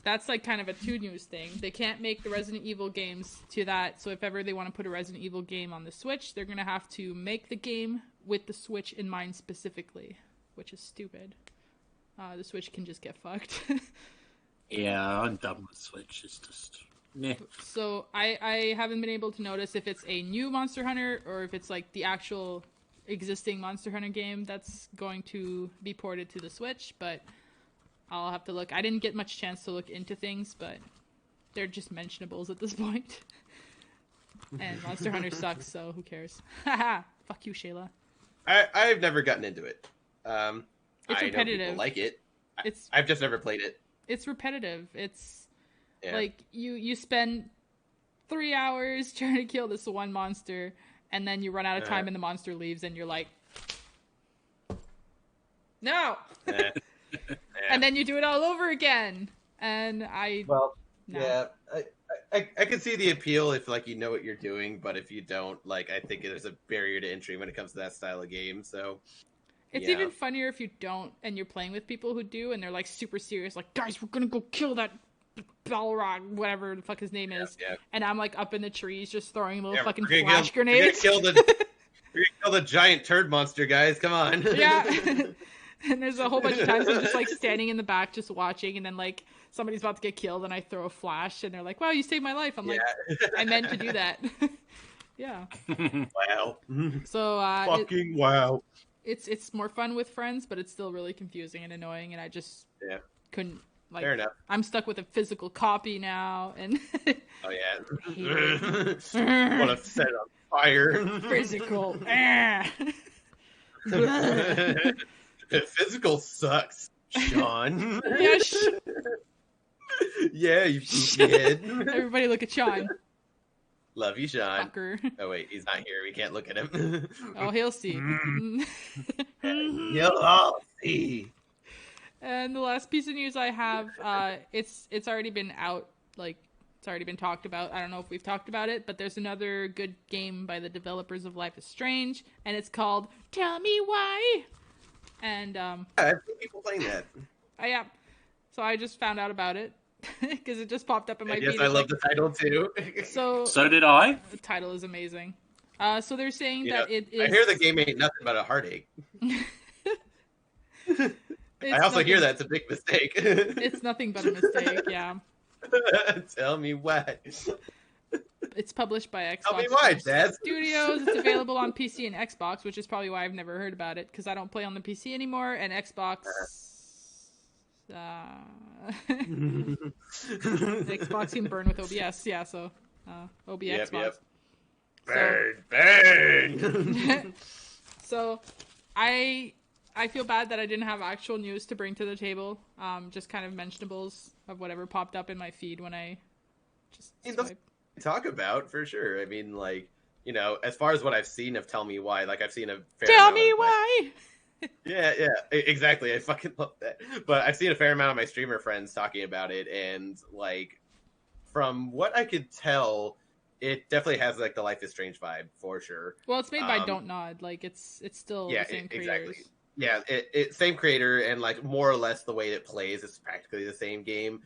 that's like kind of a 2 news thing. They can't make the Resident Evil games to that, so if ever they want to put a Resident Evil game on the Switch, they're going to have to make the game with the Switch in mind specifically, which is stupid. The Switch can just get fucked.
Yeah, I'm done with Switch. It's just... Meh.
So I haven't been able to notice if it's a new Monster Hunter or if it's like the actual existing Monster Hunter game that's going to be ported to the Switch, but I'll have to look. I didn't get much chance to look into things, but they're just mentionables at this point. And Monster Hunter sucks, so who cares? Haha, fuck you, Shayla.
I've never gotten into it.
It's
I
repetitive.
know people like it.
It's
I've just never played it.
It's repetitive. It's like you spend 3 hours trying to kill this one monster, and then you run out of time and the monster leaves, and you're like, no. And then you do it all over again. And no.
Yeah, I can see the appeal if like you know what you're doing, but if you don't, like I think there's a barrier to entry when it comes to that style of game. So
it's even funnier if you don't and you're playing with people who do, and they're like super serious, like, guys, we're gonna go kill that Balrog, whatever the fuck his name is. And I'm like up in the trees just throwing little fucking flash grenades.
We're gonna kill the giant turd monster, guys. Come on.
Yeah. And there's a whole bunch of times I'm just like standing in the back just watching, and then like somebody's about to get killed and I throw a flash and they're like, wow, you saved my life. I'm like, I meant to do that. Yeah.
Wow.
So
Fucking wow.
it's more fun with friends, but it's still really confusing and annoying, and I just couldn't like.
Fair enough.
I'm stuck with a physical copy now, and
Oh yeah. Want to set it on fire.
physical.
Physical sucks, Shaun.
Yes.
Yeah, you poopy head.
Everybody look at Shaun.
Love you, Shaun.
Fucker.
Oh wait, he's not here. We can't look at him.
Oh, he'll see.
You'll all see.
And the last piece of news I have, it's already been out, like it's already been talked about. I don't know if we've talked about it, but there's another good game by the developers of Life is Strange, and it's called Tell Me Why. And
I've seen people playing that.
yeah, so I just found out about it because it just popped up in my
Yes,
feed.
I love the title too.
So did I.
The title is amazing. So they're saying
You
that
know,
it is.
I hear the game ain't nothing but a heartache. I also
nothing...
hear that's a big mistake.
It's nothing but a mistake. Yeah.
Tell me why.
It's published by Xbox
Tell me why, Dad.
Studios. It's available on PC and Xbox, which is probably why I've never heard about it, because I don't play on the PC anymore, and Xbox... Xbox can burn with OBS, yeah, so... OBS
Yep,
Xbox.
yep.
So,
Burn!
so, I feel bad that I didn't have actual news to bring to the table. Just kind of mentionables of whatever popped up in my feed when I just swiped.
Talk about for sure. I mean, like, you know, as far as what I've seen of Tell Me Why, like I've seen a fair
Tell
amount
me
of
why!
yeah, exactly. I fucking love that. But I've seen a fair amount of my streamer friends talking about it, and like, from what I could tell, it definitely has like the Life is Strange vibe for sure.
Well, it's made by Don't Nod. Like, it's still the same creators.
Exactly. Yeah, it same creator, and like more or less the way it plays, it's practically the same game.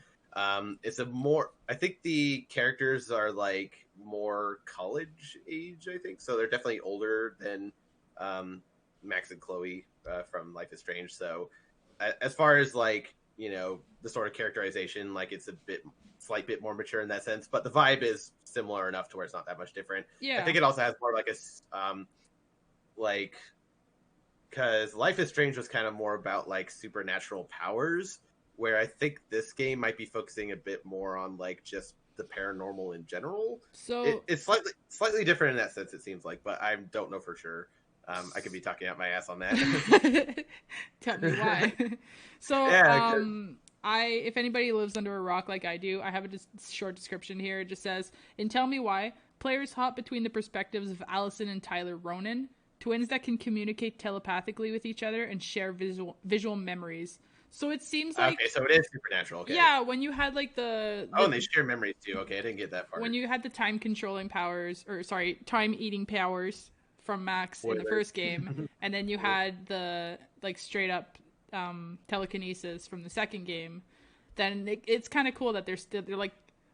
It's a more, I think the characters are like more college age, I think, so they're definitely older than Max and Chloe from Life is Strange. So as far as like, you know, the sort of characterization, like it's a slight bit more mature in that sense, but the vibe is similar enough to where it's not that much different.
Yeah,
I think it also has more like a like, because Life is Strange was kind of more about like supernatural powers, where I think this game might be focusing a bit more on like just the paranormal in general.
So
it's slightly different in that sense, it seems like, but I don't know for sure. I could be talking out my ass on that.
Tell me why. So
Yeah,
if anybody lives under a rock like I do, I have a short description here. It just says, in Tell Me Why, players hop between the perspectives of Allison and Tyler Ronan, twins that can communicate telepathically with each other and share visual memories. So it seems like...
Okay, so it is supernatural, okay.
Yeah, when you had like the
and they share memories too, okay, I didn't get that part.
When you had the time-eating powers from Max in the first game, and then you had the like straight-up telekinesis from the second game, then it's kind of cool that they're like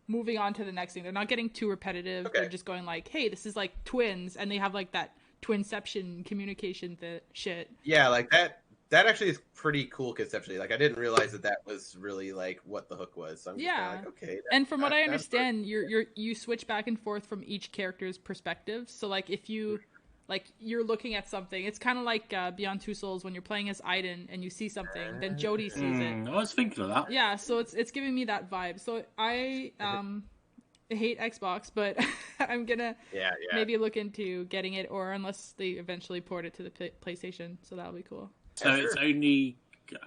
moving on to the next thing. They're not getting too repetitive. Okay. They're just going like, hey, this is like twins, and they have like that twinception communication shit.
Yeah, like that actually is pretty cool conceptually. Like I didn't realize that was really like what the hook was. So I'm just like, okay.
And from what I understand, you switch back and forth from each character's perspective. So like if you you're looking at something, it's kind of like Beyond Two Souls when you're playing as Aiden and you see something, then Jody sees it.
I was thinking of that.
Yeah, so it's giving me that vibe. So I hate Xbox, but I'm gonna maybe look into getting it, or unless they eventually port it to the PlayStation, so that'll be cool.
So it's only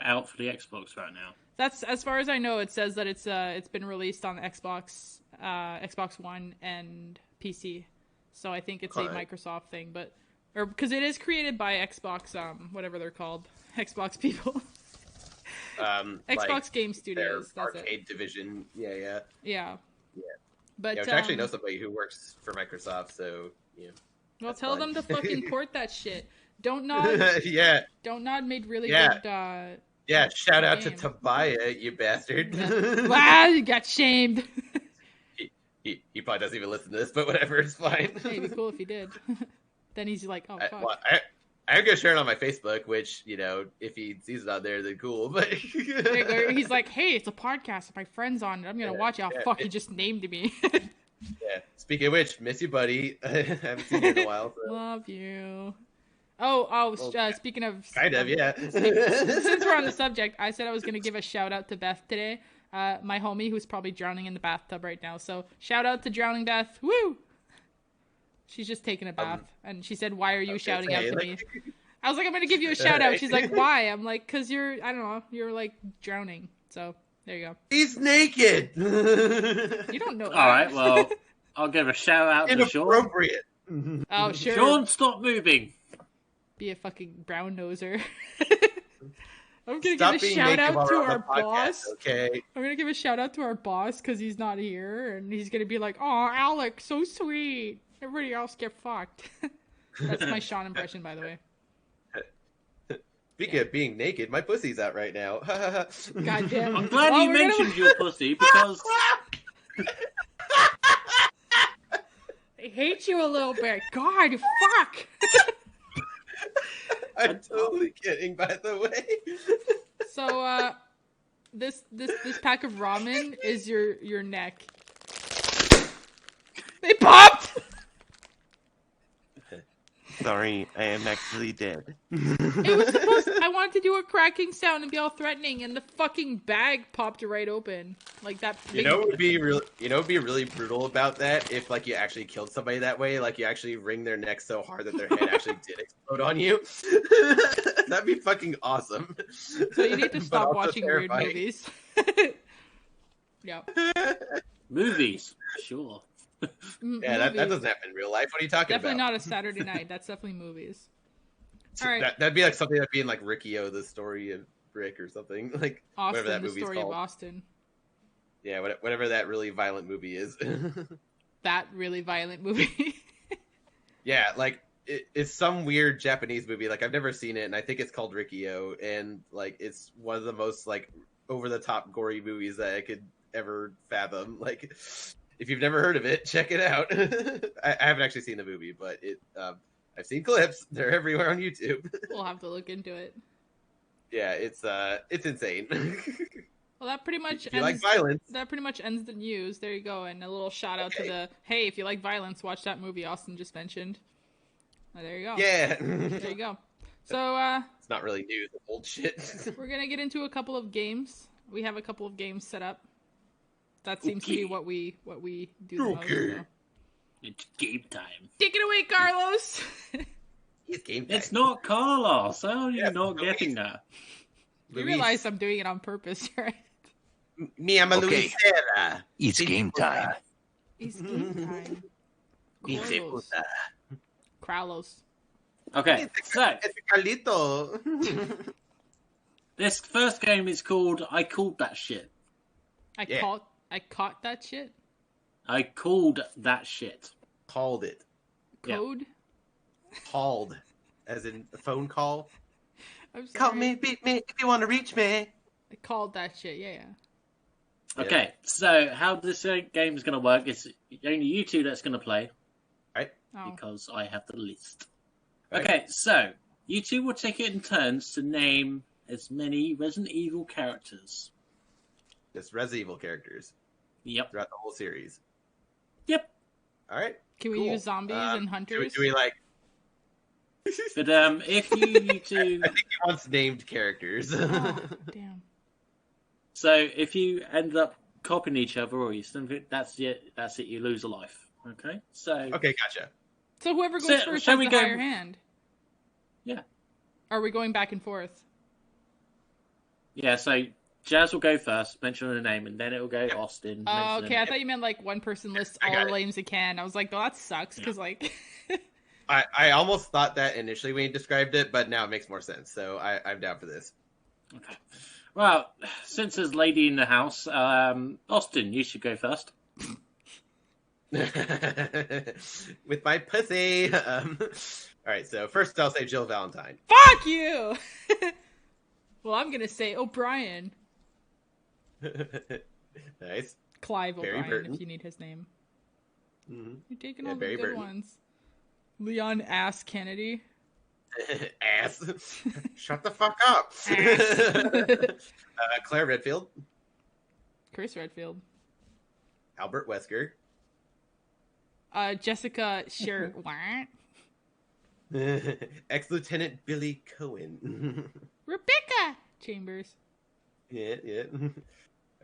out for the Xbox right now.
That's as far as I know. It says that it's been released on the Xbox, Xbox One, and PC. So I think it's a Microsoft thing, because it is created by Xbox, whatever they're called, Xbox people. Xbox like Game Studios.
Their arcade division. Yeah.
But
which I actually know somebody who works for Microsoft, so yeah.
Well, tell them to fucking port that shit. Don't Nod.
Yeah.
Don't Nod made really good.
Yeah. Shout out to Tobiah, you bastard.
Wow, you got shamed. He
probably doesn't even listen to this, but whatever, it's fine.
Hey, it'd be cool if he did. then he's like, oh fuck.
I'm gonna share it on my Facebook, which, you know, if he sees it on there, then cool. But
He's like, hey, it's a podcast. My friend's on it. I'm gonna watch it. Oh fuck, he just named me.
Yeah. Speaking of which, miss you, buddy. I haven't seen you in a while. So.
Love you. Speaking of...
Kind of, yeah.
Since we're on the subject, I said I was going to give a shout out to Beth today. My homie, who's probably drowning in the bathtub right now. So, shout out to Drowning Beth. Woo! She's just taking a bath. And she said, why are you shouting out to me? I was like, I'm going to give you a shout out. She's like, why? I'm like, because you're, I don't know, you're like drowning. So, there you go.
He's naked!
You don't know that.
Alright, well, I'll give a shout out to Shaun.
Inappropriate.
Oh, sure.
Shaun, stop moving.
Be a fucking brown noser. I'm gonna
Stop
give a
being
shout
naked
out to
while we're on
our
the podcast,
boss.
Okay.
I'm gonna give a shout out to our boss because he's not here, and he's gonna be like, "Oh, Alec, so sweet. Everybody else get fucked." That's my Shaun impression, by the way.
Speaking of being naked, my pussy's out right now.
Goddamn.
I'm glad you mentioned your pussy because
I hate you a little bit. God, fuck.
I'm totally kidding, by the way.
So, this pack of ramen is your neck. They popped.
Sorry, I am actually dead.
It was supposed. I wanted to do a cracking sound and be all threatening, and the fucking bag popped right open, like that.
You know, it'd be really brutal about that if, like, you actually killed somebody that way. Like, you actually wring their neck so hard that their head actually did explode on you. That'd be fucking awesome.
So you need to
But
stop
also
watching weird
terrifying.
movies. Yeah.
movies, sure.
Yeah, that doesn't happen in real life. What are you talking
Definitely
about?
not a Saturday night. That's definitely movies. All right.
That'd be like something that'd be in like Riccio, the story of Rick or something. Like
Austin,
whatever that
the
movie's
story
called.
of Austin.
Yeah, whatever that really violent movie is.
That really violent movie.
Yeah, like it's some weird Japanese movie. Like I've never seen it, and I think it's called Riccio, and like it's one of the most like over the top gory movies that I could ever fathom. Like if you've never heard of it, check it out. I haven't actually seen the movie, but I've seen clips. They're everywhere on YouTube.
We'll have to look into it.
Yeah, it's insane.
Well, that pretty much
If you like violence.
That pretty much ends the news. There you go, and a little shout out to the hey, if you like violence, watch that movie Austin just mentioned. Oh, there you go.
Yeah.
There you go. So
It's not really news, it's old shit.
we're gonna get into a couple of games. We have a couple of games set up. That seems to be what we do the most. So.
It's game time.
Take it away, Carlos.
It's game time.
It's not Carlos. How are you
Yeah,
not
Luis.
getting that?
You realize I'm doing it on purpose, right?
Me, I'm a
Okay.
Luisera.
It's game time.
It's game time.
Pinche
Carlos.
puta.
Carlos.
Okay, so
It's a Carlito.
this first game is called I Called That Shit.
I
Yeah.
caught that shit.
I called that shit.
Called it.
Yeah.
Code.
Called. As in a phone call.
I'm sorry.
Call me, beat me if you want to reach me.
I called that shit. Yeah.
Okay, so how this game is going to work is only you two that's going to play
Right?
Oh.
because I have the list.
Right.
Okay, so you two will take it in turns to name as many Resident Evil characters.
Just Resident Evil characters
Yep.
throughout the whole series.
Yep.
All right.
Can we
Cool.
use zombies and hunters?
Do we like?
But if you two,
I think he wants named characters.
Oh, damn.
so if you end up copying each other or you something, that's it. That's it. You lose a life. Okay. So
Okay, gotcha.
So whoever goes
So,
first
shall
has
we
the
go-
higher hand.
Yeah.
Are we going back and forth?
yeah. So Jazz will go first, mention the name, and then it will go Austin.
Oh,
mention the
okay. I
name.
thought you meant like one person lists
I
all
got
the
it.
names they can. I was like, well, that sucks because like.
I almost thought that initially when you described it, but now it makes more sense. So I'm down for this.
Okay. Well, since there's lady in the house, Austin, you should go first.
With my pussy. All right, so first I'll say Jill Valentine.
Fuck you! Well, I'm gonna say O'Brien.
Nice.
Clive
Barry
O'Brien,
Burton.
if you need his name.
Mhm.
You're taking
Yeah,
all the
Barry
good
Burton.
ones. Leon Ass Kennedy.
Ass. Shut the fuck up. Claire Redfield.
Chris Redfield.
Albert Wesker.
Jessica Sher. What?
Ex-Lieutenant Billy Cohen.
Rebecca Chambers.
Yeah. All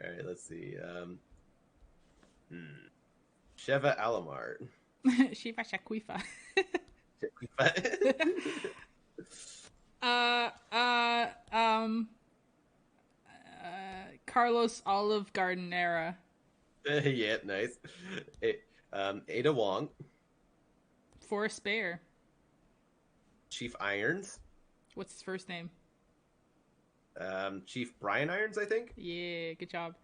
right, let's see. Sheva Alomar.
Shiva Shaquifa. Carlos Olive Gardenera.
Yeah, nice. Ada Wong.
Forrest Bayer.
Chief Irons.
What's his first name?
Chief Brian Irons, I think.
Yeah, good job.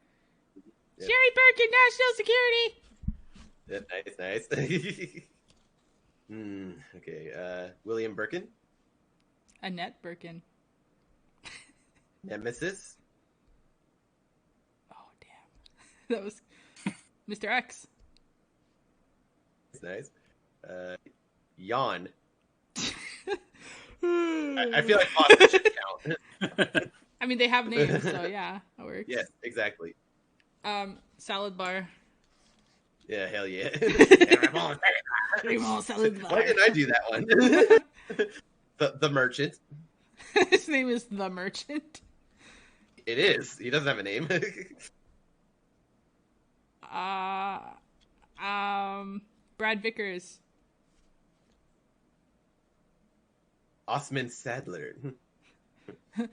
Yep.
Sherry Birkin, National Security.
Nice. Okay. William Birkin.
Annette Birkin.
Nemesis.
Oh, damn. That was Mr. X.
Nice. Yawn. I feel like Austin should count.
I mean, they have names, so yeah, that works.
Yes, exactly.
Salad bar.
Yeah, hell yeah.
Salad bar.
Why didn't I do that one? the Merchant.
His name is The Merchant.
It is. He doesn't have a name.
Brad Vickers.
Osman Sadler.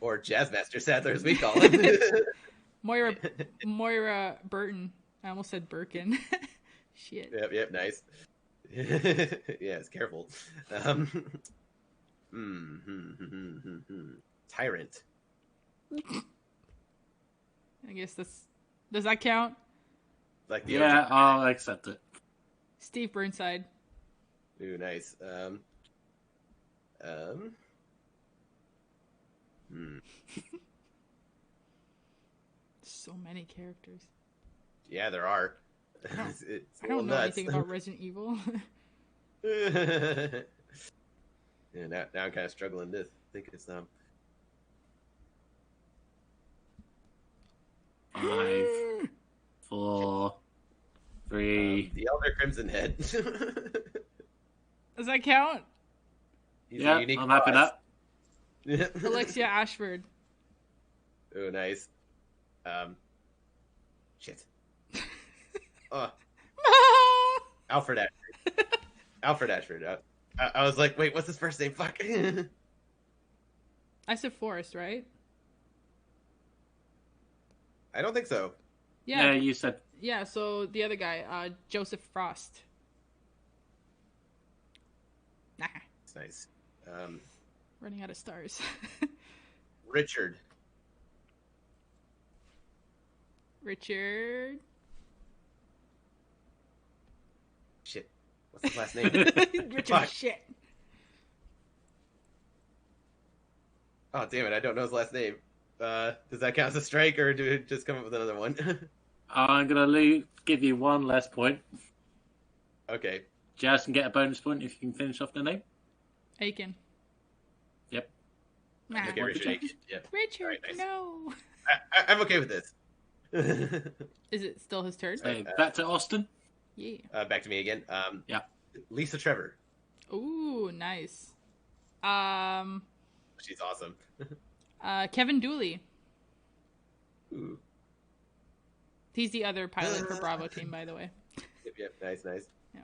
Or Jazzmaster Sadler, as we call him.
Moira Burton. I almost said Birkin. Shit.
Yep, nice. Yes, careful. Tyrant.
I guess does that count?
Like the
Yeah,
OG.
I'll accept it.
Steve Burnside.
Ooh, nice.
So many characters.
Yeah, there are.
I don't know anything about Resident Evil.
Yeah, now I'm kind of struggling to think of some.
5, 4, 3.
The Elder Crimson Head.
Does that count?
He's
Yeah,
a unique
I'm happy
boss.
that.
Alexia Ashford.
Oh, nice. Shit. Alfred Ashford. Alfred Ashford. I was like, wait, what's his first name? Fuck.
I said Forrest, right?
I don't think so.
Yeah, you said.
Yeah, so the other guy, Joseph Frost. Nah.
It's nice.
Running out of stars.
Richard.
Richard.
Shit. What's his last name?
Richard
Fuck.
shit.
Oh, damn it. I don't know his last name. Does that count as a strike, or do we just come up with another one?
I'm going to give you one less point.
Okay.
Jazz can get a bonus point if you can finish off the name.
Aiken.
Yep.
Nah.
Okay, Richard Aiken. Yeah.
Richard,
All right, nice.
no.
I'm okay with this.
Is it still his turn?
So back to Austin.
Yeah.
Back to me again.
Yeah.
Lisa Trevor.
Ooh, nice.
She's awesome.
Kevin Dooley.
Ooh.
He's the other pilot for Bravo team, by the way.
Yep. Nice.
Yeah.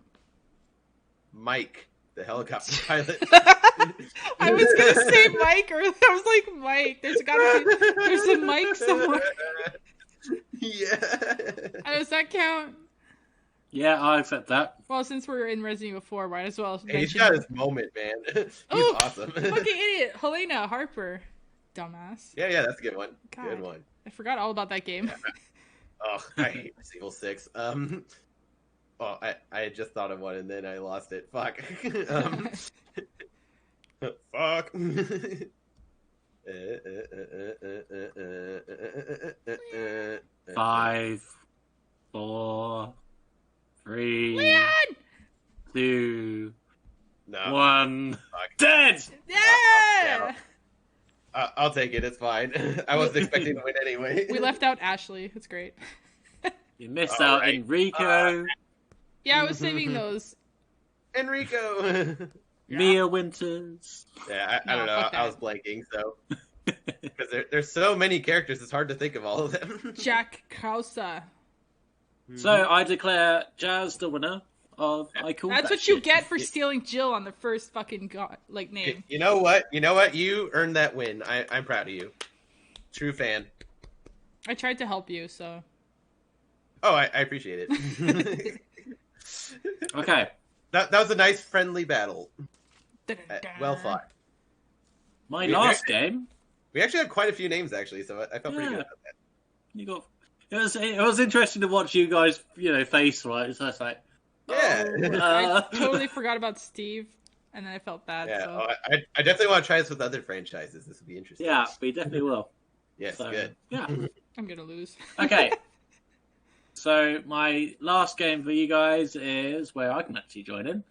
Mike, the helicopter pilot.
I was gonna say Mike earlier. I was like, Mike. There's a Mike somewhere.
Yeah.
Does that count?
Yeah, I'll accept that.
Well, since we're in Resident Evil 4, might as well.
Hey, he's got his moment, man. He's
Oh,
awesome.
Fucking idiot, Helena Harper, dumbass.
Yeah, that's a good one.
God.
Good one.
I forgot all about that game.
Oh, I hate Resident Evil 6. Oh, I had just thought of one and then I lost it. Fuck. Fuck.
5, 4, 3,
Leon!
2,
No.
Dead!
Yeah!
I'll take it. It's fine. I wasn't expecting to win anyway.
We left out Ashley. It's great.
You missed
All
out
right.
Enrico,
Yeah, I was saving those.
Enrico.
Mia Winters.
Yeah, I don't
No,
know.
fuck
I
that.
was blanking, so because there's so many characters, it's hard to think of all of them.
Jack Krauser.
So I declare Jazz the winner of I Call
That's
That
what you
Shit.
get for stealing Jill on the first fucking name.
You know what? You earned that win. I'm proud of you. True fan.
I tried to help you, so.
Oh, I appreciate it.
Okay.
That was a nice friendly battle. Well fought.
My
We-
last game.
We actually had quite a few names actually, so I felt pretty
Yeah.
good about that.
You got. It was interesting to watch you guys, face right. So it's like,
Yeah.
I totally forgot about Steve, and then I felt bad.
Yeah,
So.
I definitely want to try this with other franchises. This would be interesting.
yeah, we definitely will.
Yes,
So,
good.
Yeah.
I'm gonna lose.
Okay. So my last game for you guys is where I can actually join in.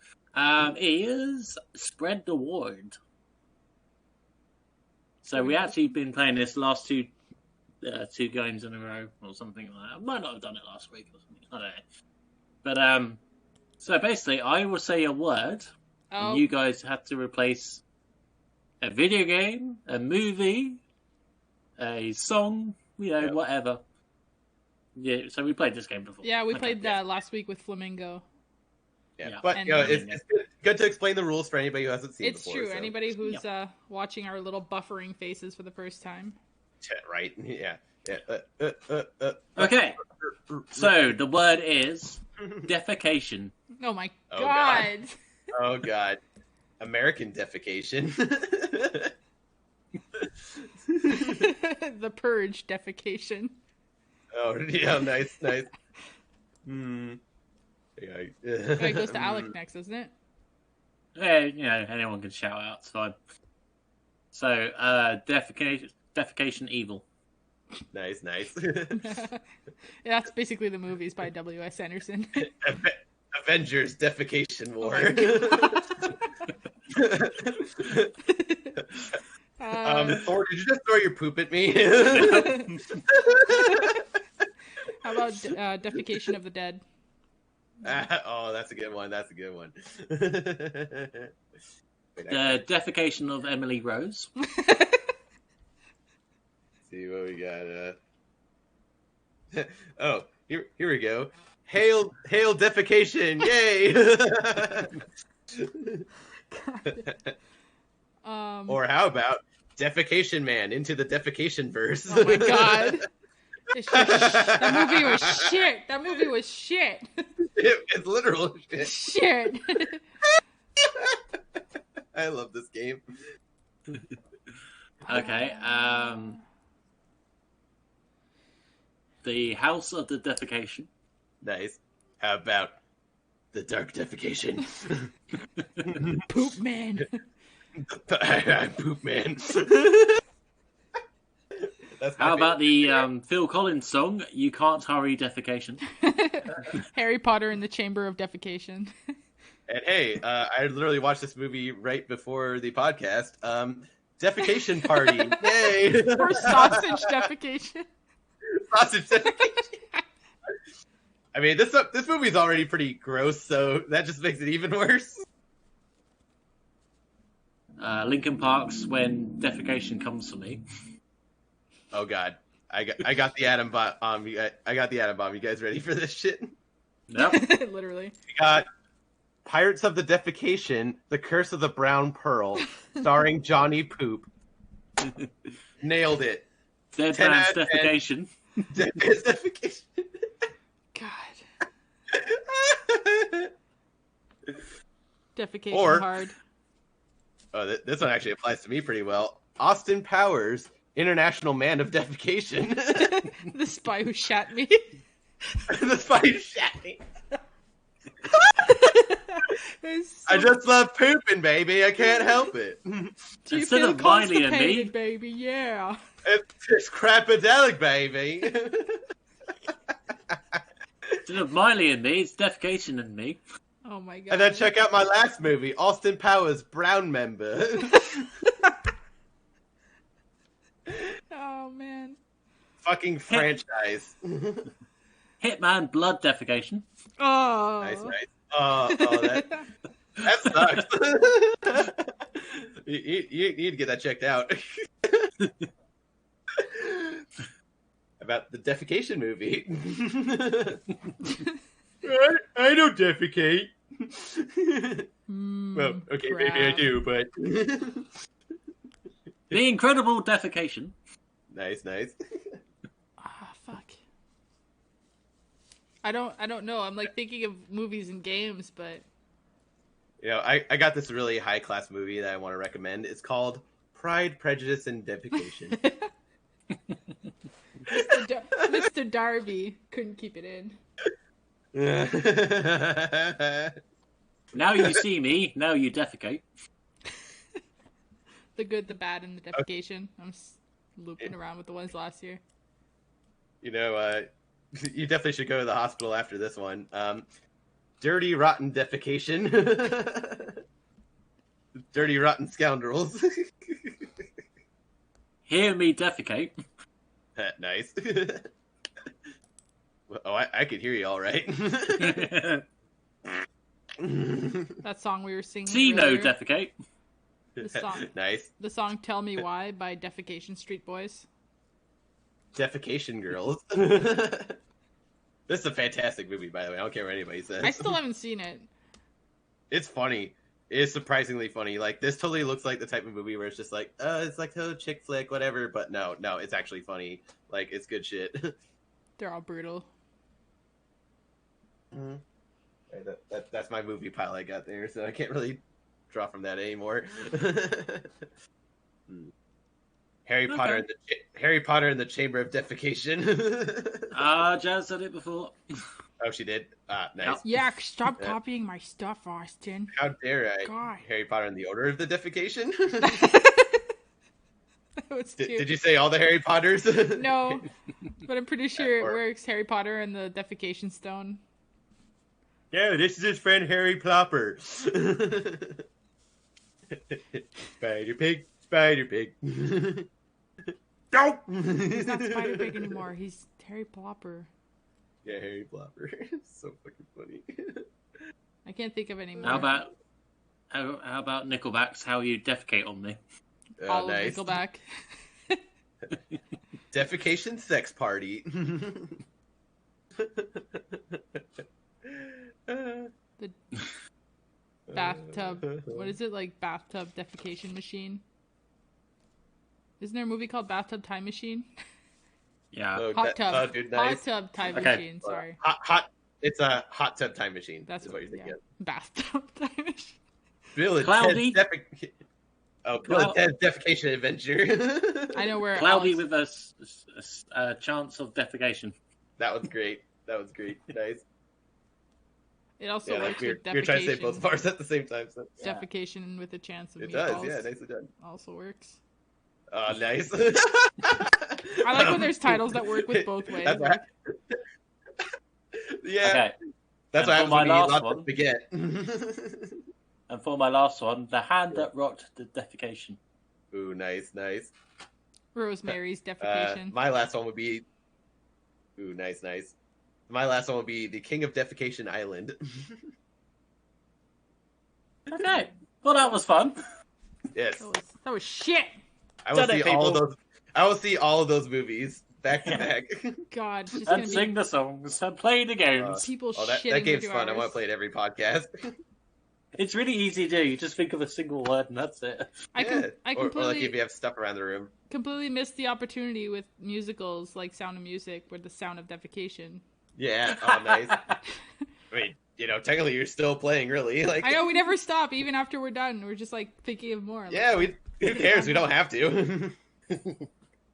Is Spread the Word. So we actually been playing this last two games in a row or something like that. I might not have done it last week or something. I don't know. But so basically, I will say a word,
Oh,
and you guys have to replace a video game, a movie, a song,
Yeah.
whatever. Yeah, so we played this game before.
yeah, we
Okay,
played
yeah.
that last week with Flamingo.
Yeah,
Yeah.
but
And-
it's good to explain the rules for anybody who hasn't seen
It's
before.
true.
so-
Anybody who's watching our little buffering faces for the first time.
Right? Yeah.
Okay, so the word is defecation.
Oh my
Oh,
god!
Oh god, American defecation.
The purge defecation.
Oh yeah, nice. Hmm. Yeah.
It goes to Alec next, isn't it?
Yeah, anyone can shout out. It's fine. So, defecation evil.
Nice.
Yeah, that's basically the movies by W.S. Anderson.
Avengers defecation war. Thor, did you just throw your poop at me?
How about defecation of the dead?
Oh, that's a good one.
The defecation of Emily Rose.
See what we got. Oh, here we go. Hail defecation! Yay! Or how about defecation man into the defecation verse?
Oh my god. That movie was shit. That movie was shit.
It's literal shit.
Shit.
I love this game.
Okay. The House of the Defecation.
Nice. How about the dark defecation?
Poop man.
Poop man. That's my
How about
favorite.
the Phil Collins song, You Can't Hurry Defecation?
Harry Potter in the Chamber of Defecation.
And hey, I literally watched this movie right before the podcast. Defecation party. Yay!
Or sausage defecation.
Sausage defecation. I mean, this movie's already pretty gross, so that just makes it even worse.
Linkin Park's When Defecation Comes For Me.
Oh god, I got the atom bomb. I got the atom bomb. You guys ready for this shit?
Yep.
Literally.
We got Pirates of the Defecation: The Curse of the Brown Pearl, starring Johnny Poop. Nailed it.
Dead
10
Man's
out of 10.
Defecation.
Defecation.
God. Defecation
Or-
hard.
Oh, this one actually applies to me pretty well. Austin Powers, International Man of Defecation.
The spy who shat me.
The spider shat me.
It's
I
so-
just love pooping, baby. I can't help it.
Do you
Instead
feel
of Miley and
constipated,
me.
baby? Yeah.
It's crapadelic, baby.
Instead of Miley and me, it's Defecation and me.
Oh my god.
And then check out my last movie, Austin Powers, Brown Member.
Oh man.
Fucking franchise.
Hitman Blood Defecation.
Oh.
Nice. That sucks. you need to get that checked out. About the defecation movie. I don't defecate. Well, okay, maybe I do, but
The Incredible Defecation.
nice.
Ah, fuck. I don't know. I'm like thinking of movies and games, but
You know, I got this really high class movie that I want to recommend. It's called Pride, Prejudice, and Defecation.
Mr. Darby couldn't keep it in.
Now you see me, now you defecate.
The good, the bad, and the defecation. I'm looping around with the ones last year.
You know, you definitely should go to the hospital after this one. Dirty, rotten defecation. Dirty, rotten scoundrels.
Hear me defecate.
Nice. Oh, I could hear you all right.
That song we were singing
See no
earlier.
defecate.
The song,
Nice.
the song "Tell Me Why" by Defecation Street Boys.
Defecation Girls. This is a fantastic movie, by the way. I don't care what anybody says.
I still haven't seen it.
It's funny. It's surprisingly funny. Like, this totally looks like the type of movie where it's just like, it's like a chick flick, whatever. But no, it's actually funny. Like, it's good shit.
They're all brutal.
That's my movie pile I got there, so I can't really draw from that anymore. Harry Potter and the Chamber of Defecation.
Jazz said it before.
Oh, she did? Nice.
Yeah, stop copying my stuff, Austin.
How dare I?
God.
Harry Potter and the Order of the Defecation?
That was cute.
Did you say all the Harry Potters?
No, but I'm pretty sure it
Or-
works. Harry Potter and the Defecation Stone.
Yeah, this is his friend Harry Plopper. Spider Pig. Nope!
He's not Spider Pig anymore. He's Harry Plopper.
Yeah, Harry Plopper. So fucking funny.
I can't think of any more.
How about Nickelback's How You Defecate on Me?
All
Nice.
of Nickelback.
Defecation Sex Party.
The bathtub. What is it, like bathtub defecation machine? Isn't there a movie called Bathtub Time Machine?
Yeah.
Oh,
Hot tub.
oh, dude, nice.
Hot tub time
Okay.
machine. Sorry.
Hot. It's a hot tub time machine.
That's
is what you're thinking.
yeah. Bathtub time machine.
Bill and
Cloudy.
Ted's Bill and Ted's Defecation Adventure.
I know where.
Cloudy
Alex-
with a chance of defecation.
That was great. Nice.
It also
Yeah,
works
like
with
we're trying to say
defecation.
both bars at the same time. So.
Yeah.
Defecation with a chance of
It
meatballs.
does. Yeah, nicely done.
Also works.
Nice.
I like when there's titles that work with both ways.
That's right. Yeah.
Okay.
That's
And
why I
for my
was
last
lots
one-
of spaghetti.
And for my last one, The Hand That Rocked the Defecation.
Ooh, nice.
Rosemary's defecation.
My last one would be. Ooh, nice. My last one would be The King of Defecation Island.
Okay. Well, that was fun.
Yes.
That was shit.
I will
Done it,
see all of
people.
those. I will see all of those movies back to back.
God, it's just
And
gonna
sing
be
the songs and play the games.
people
Oh, that
shitting
game's
for 2
fun. I
hours.
want to play it every podcast.
It's really easy to do. You just think of a single word and that's it.
I
Yeah.
I
or like
completely
if you have stuff around the room.
completely missed the opportunity with musicals like Sound of Music, where the sound of defecation.
Yeah. Oh, nice. I mean, technically you're still playing, really. Like,
I know we never stop, even after we're done. We're just like thinking of more. Like,
yeah, who cares? We don't have to.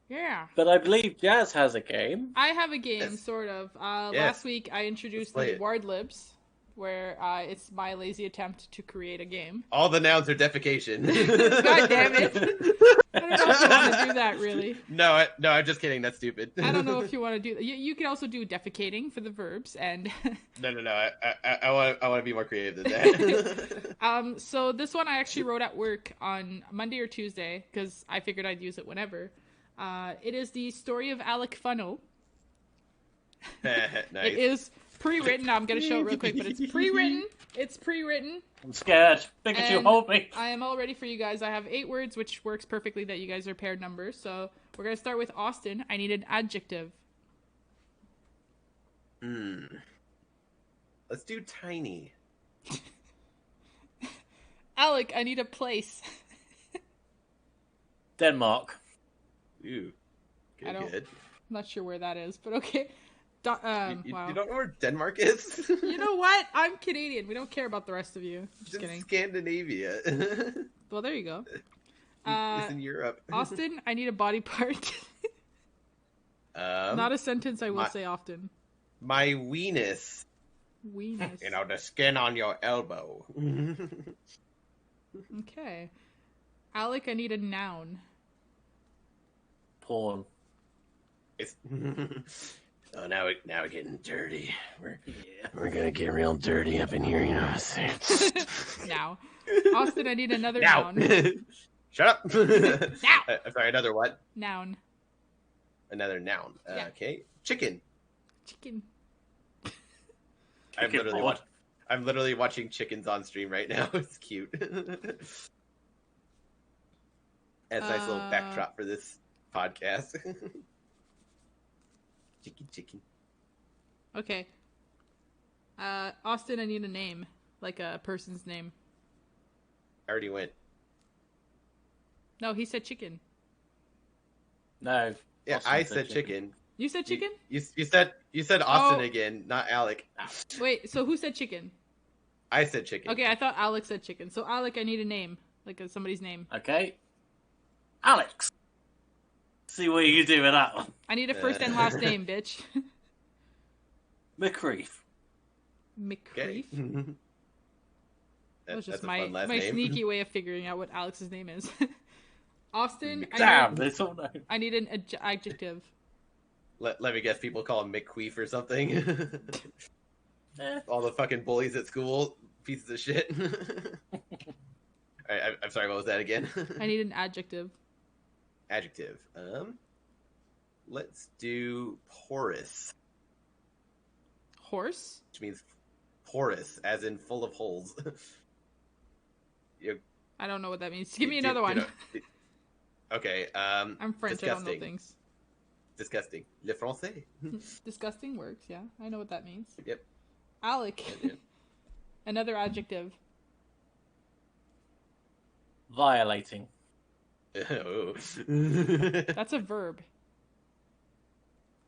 yeah.
But I believe Jazz has a game.
I have a game,
Yes.
sort of.
Yes.
Last week I introduced
Let's play
the
it.
word libs, where it's my lazy attempt to create a game.
All the nouns are defecation.
God damn it! I don't know if you want to do that, really.
No, I'm just kidding. That's stupid.
I don't know if you want to do that. You can also do defecating for the verbs, and
No. I want to be more creative than that.
So this one I actually wrote at work on Monday or Tuesday because I figured I'd use it whenever. It is the story of Alec Funnell.
Nice.
It is pre-written. Now I'm going to show it real quick, but it's pre-written. It's pre-written.
I'm scared. Pikachu,
And
hold me.
I am all ready for you guys. I have 8 words, which works perfectly that you guys are paired numbers. So we're going to start with Austin. I need an adjective.
Let's do tiny.
Alec, I need a place.
Denmark.
Ooh.
I don't-
Good.
I'm not sure where that is, but okay.
You
Wow.
don't know where Denmark is?
You know what? I'm Canadian. We don't care about the rest of you. Just
It's in
kidding.
Scandinavia.
Well, there you go.
It's in Europe.
Austin, I need a body part. Not a sentence I will
my-
say often.
My weenus.
Weenus.
You know, the skin on your elbow.
Okay. Alec, I need a noun.
Porn.
It's... Oh, now we're getting dirty. We're gonna get real dirty up in here, you know what I'm saying?
Now. Austin, I need another
Now!
noun.
Shut up!
Now!
I'm sorry, another what?
Noun.
Another noun.
Yeah.
Okay. Chicken.
Chicken.
I'm
Chicken
literally watching chickens on stream right now. It's cute. That's a nice little backdrop for this podcast. Chicken.
Okay. Austin, I need a name. Like a person's name.
I already went.
No, he said chicken.
No.
Yeah,
Austin
I said chicken.
You said chicken?
You said Austin
Oh.
again, not Alec.
Wait, so who said chicken?
I said chicken.
Okay, I thought Alec said chicken. So Alec, I need a name. Like somebody's name.
Okay. Alex. See what you do with that one.
I need a first and last name, bitch.
McCreef.
McCreef?
Okay.
That was just
That's a
my
fun last
my
name.
sneaky way of figuring out what Alex's name is. Austin,
Damn, it's all known.
I need an adjective.
Let me guess, people call him McQueef or something. All the fucking bullies at school, pieces of shit. Alright, I'm sorry, what was that again?
I need an adjective.
Adjective. Let's do porous,
Horse?
which means porous, as in full of holes.
I don't know what that means. Give me another one.
Okay.
I'm French.
Disgusting.
I don't know things.
Disgusting. Le français.
Disgusting works. Yeah, I know what that means.
Yep.
Alec.
Yeah.
Another adjective.
Violating.
Oh.
That's a verb.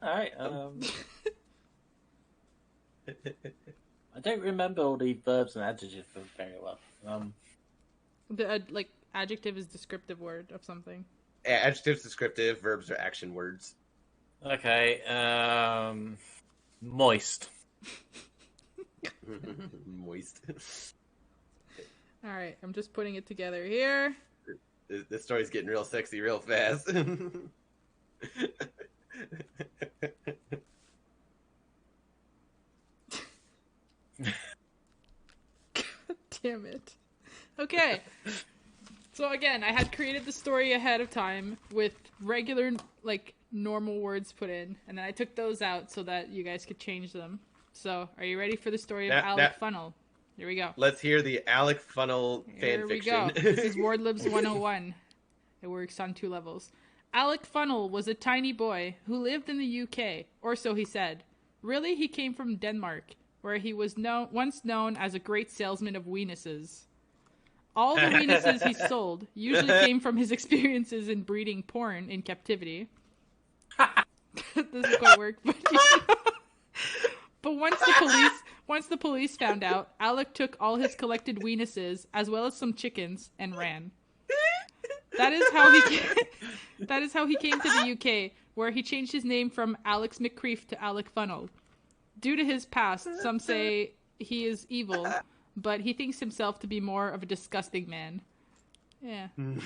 Alright, I don't remember all the verbs and adjectives very well.
The adjective is descriptive word of something.
Adjectives descriptive, verbs are action words.
Okay, moist.
Moist.
All right, I'm just putting it together here.
This story's getting real sexy real fast.
Damn it. Okay. So again, I had created the story ahead of time with regular, normal words put in, and then I took those out so that you guys could change them. So, are you ready for the story of Alec Funnell? Here we go.
Let's hear the Alec Funnell
Here
fan
we
fiction.
go. This is Wordlibs 101. It works on 2 levels. Alec Funnell was a tiny boy who lived in the UK, or so he said. Really, he came from Denmark, where he was once known as a great salesman of weenuses. All the weenuses he sold usually came from his experiences in breeding porn in captivity. Doesn't quite work, but once the police found out, Alec took all his collected weenuses as well as some chickens and ran. That is how he came to the UK, where he changed his name from Alex McCreef to Alec Funnell. Due to his past, some say he is evil, but he thinks himself to be more of a disgusting man. Yeah. I'm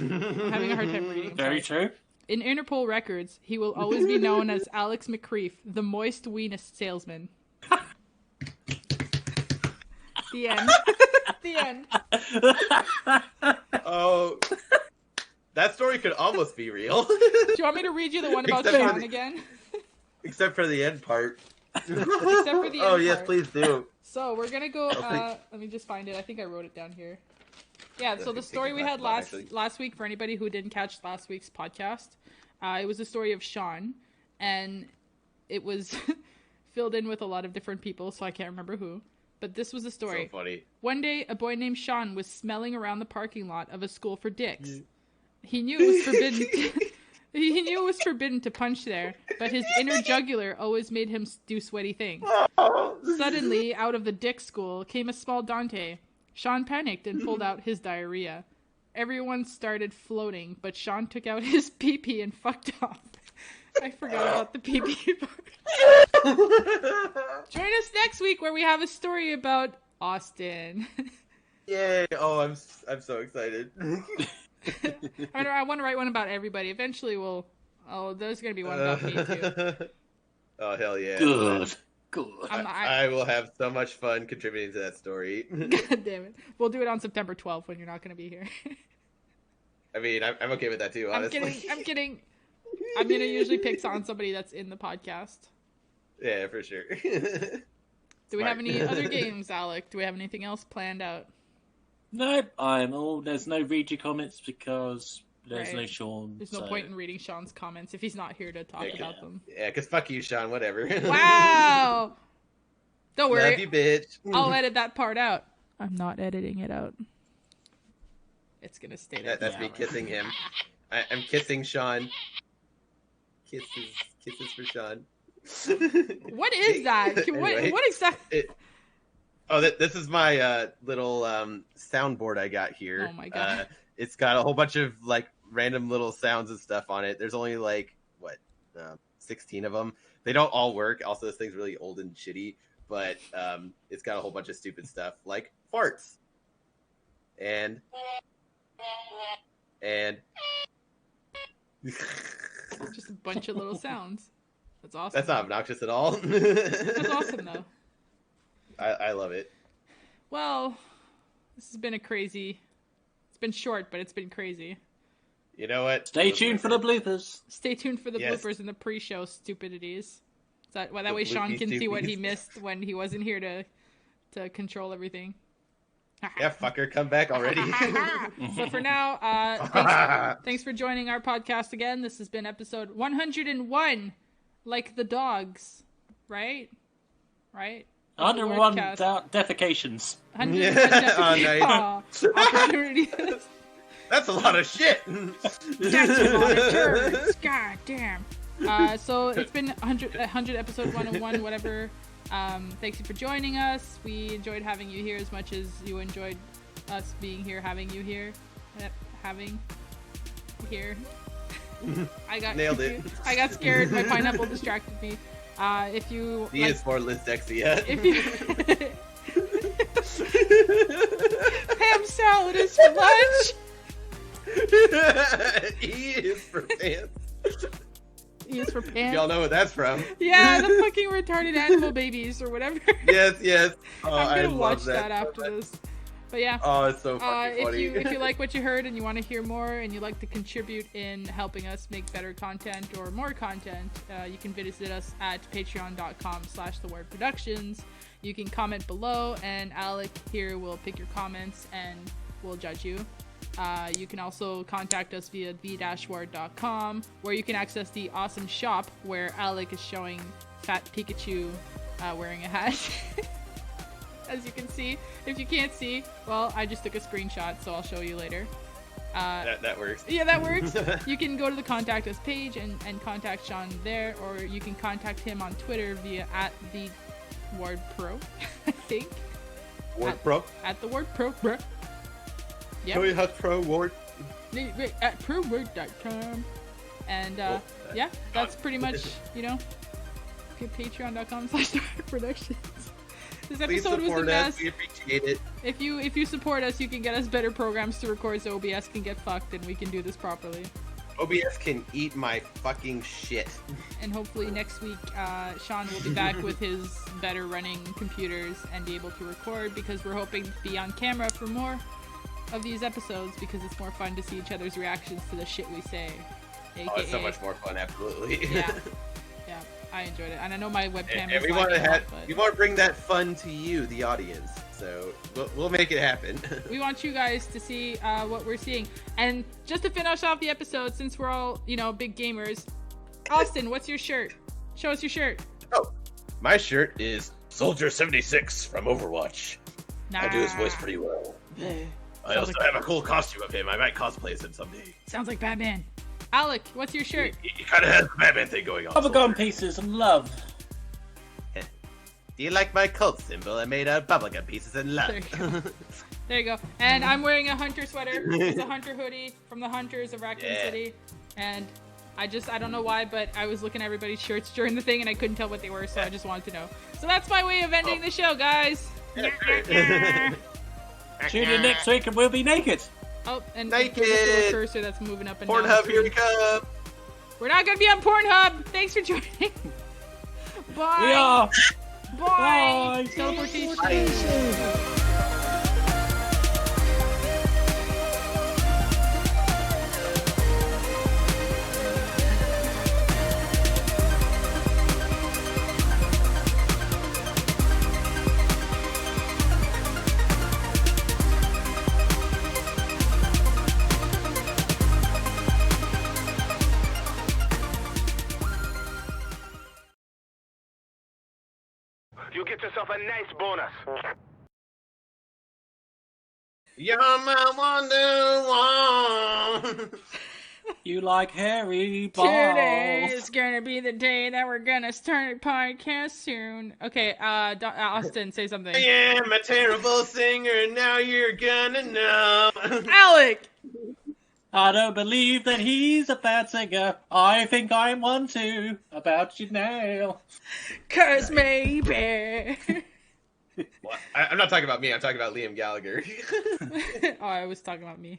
having a hard time reading.
Very true.
In Interpol records, he will always be known as Alex McCreef, the moist Wenis salesman. The end. The end.
Oh, that story could almost be real.
Do you want me to read you the one about
Except for
Shaun
the-
again?
Except for the end part.
Except for the end
Oh, yes,
part.
please do.
So we're gonna go.
please.
Let me just find it. I think I wrote it down here. Yeah. So the
think
story we
about
had
that, actually.
last week, for anybody who didn't catch last week's podcast, it was the story of Shaun, and it was filled in with a lot of different people, so I can't remember who. But this was the story.
So funny.
One day, a boy named Shaun was smelling around the parking lot of a school for dicks. He knew it was forbidden. He knew it was forbidden to punch there, but his inner jugular always made him do sweaty things. Suddenly, out of the dick school came a small Dante. Shaun panicked and pulled out his diarrhea. Everyone started floating, but Shaun took out his pee-pee and fucked off. I forgot about the pee-pee part. Join us next week where we have a story about Austin.
Yay! Oh, I'm so excited.
I want to write one about everybody. Eventually, we'll. Oh, there's gonna be one about me too.
Oh hell yeah!
Good. Good.
I will have so much fun contributing to that story.
God damn it! We'll do it on September 12th when you're not gonna be here.
I mean, I'm okay with that too. Honestly.
I'm kidding. I'm gonna usually pick on somebody that's in the podcast.
Yeah, for sure.
Do we have any other games, Alec? Do we have anything else planned out?
Nope, there's no read your comments because there's
Right.
no Shaun.
There's no point in reading Shaun's comments if he's not here to talk about them.
Yeah, cause fuck you, Shaun. Whatever.
Wow! Don't worry.
Love you, bitch.
I'll edit that part out. I'm not editing it out. It's gonna stay there.
That's me kissing him. I'm kissing Shaun. Kisses for Shaun.
What is that?
Anyway.
What exactly?
This is my little soundboard I got here.
Oh my God.
It's got a whole bunch of like random little sounds and stuff on it. There's only like 16 of them. They don't all work. Also, this thing's really old and shitty, but it's got a whole bunch of stupid stuff like farts and
Just a bunch of little sounds. That's awesome.
that's not obnoxious at all.
That's awesome though.
I love it.
Well, this has been it's been short, but it's been crazy.
You know what?
Stay tuned for the bloopers.
Stay tuned for the
Yes.
bloopers and the pre-show stupidities. That
The
way Shaun
bloopy
can see what he
stupies.
missed when he wasn't here to control everything.
Yeah, fucker, come back already.
So for now, thanks for joining our podcast again. This has been episode 101, like the dogs, right? Right? Like the
101
wordcast.
defecations.
101
Yeah. Oh, nice.
opportunities.
That's a lot of shit.
That's a lot of turds. God damn. So it's been 100 episode 101, whatever. Thanks you for joining us. We enjoyed having you here as much as you enjoyed us being here, having you here. Having here. I got
Nailed it.
I got scared. My pineapple distracted me. If you
He is for dyslexia.
if you ham salad is for lunch.
He is for pants.
E is for pants.
Y'all know what that's from.
Yeah, the fucking retarded animal babies or whatever.
Yes. Oh,
I'm
I
gonna
love
watch
that
that after this. But yeah.
Oh, it's so fucking funny.
If you like what you heard and you want to hear more and you'd like to contribute in helping us make better content or more content, you can visit us at patreon.com/thewordproductions. You can comment below and Alec here will pick your comments and we'll judge you. You can also contact us via the-word.com where you can access the awesome shop where Alec is showing Fat Pikachu wearing a hat. As you can see. If you can't see, well, I just took a screenshot, so I'll show you later.
That works.
Yeah, that works. You can go to the contact us page and contact Shaun there, or you can contact him on Twitter via @thewordpro, I think.
Word Pro.
@thewordpro, bro. Yep.
Toy Hut Pro Ward.
At proword.com. And yeah, that's pretty much, patreon.com/productions. This
Please
episode was a
support
mess.
us. We appreciate it.
If you support us, you can get us better programs to record so OBS can get fucked and we can do this properly.
OBS can eat my fucking shit.
And hopefully next week, Shaun will be back with his better running computers and be able to record, because we're hoping to be on camera for more of these episodes because it's more fun to see each other's reactions to the shit we say. AKA,
Oh, it's so much more fun, absolutely.
Yeah, yeah, I enjoyed it, and I know my webcam
And
is
we want to
lagging out,
we want to bring that fun to you, the audience. So we'll make it happen.
we want you guys to see what we're seeing. And just to finish off the episode, since we're all, big gamers, Austin, what's your shirt? Show us your shirt.
Oh, my shirt is Soldier 76 from Overwatch. I do his voice pretty well. I also have a cool costume of him. I might cosplay as him someday.
Sounds like Batman. Alec, what's your shirt?
He kind of has the Batman thing going on.
Bubblegum pieces and love.
Do you like my cult symbol? I made out of bubblegum pieces and love.
There you go. And I'm wearing a hunter sweater. It's a hunter hoodie from the Hunters of Raccoon City. And I don't know why, but I was looking at everybody's shirts during the thing and I couldn't tell what they were, so I just wanted to know. So that's my way of ending the show, guys.
Tune in next week and we'll be naked.
Oh, and
Naked!
there's a little cursor that's moving up and down.
Pornhub, here we come.
We're not going to be on Pornhub. Thanks for joining. Bye.
We are.
Bye.
Bye.
Teleportation.
You get yourself a nice bonus.
You're my wonder one.
You like hairy balls.
Today is gonna be the day that we're gonna start a podcast soon. Okay, Austin, say something.
I am a terrible singer, now you're gonna know.
Alec!
I don't believe that he's a bad singer. I think I'm one too. About you now.
'Cause maybe.
Well, I'm not talking about me, I'm talking about Liam Gallagher.
Oh, I was talking about me.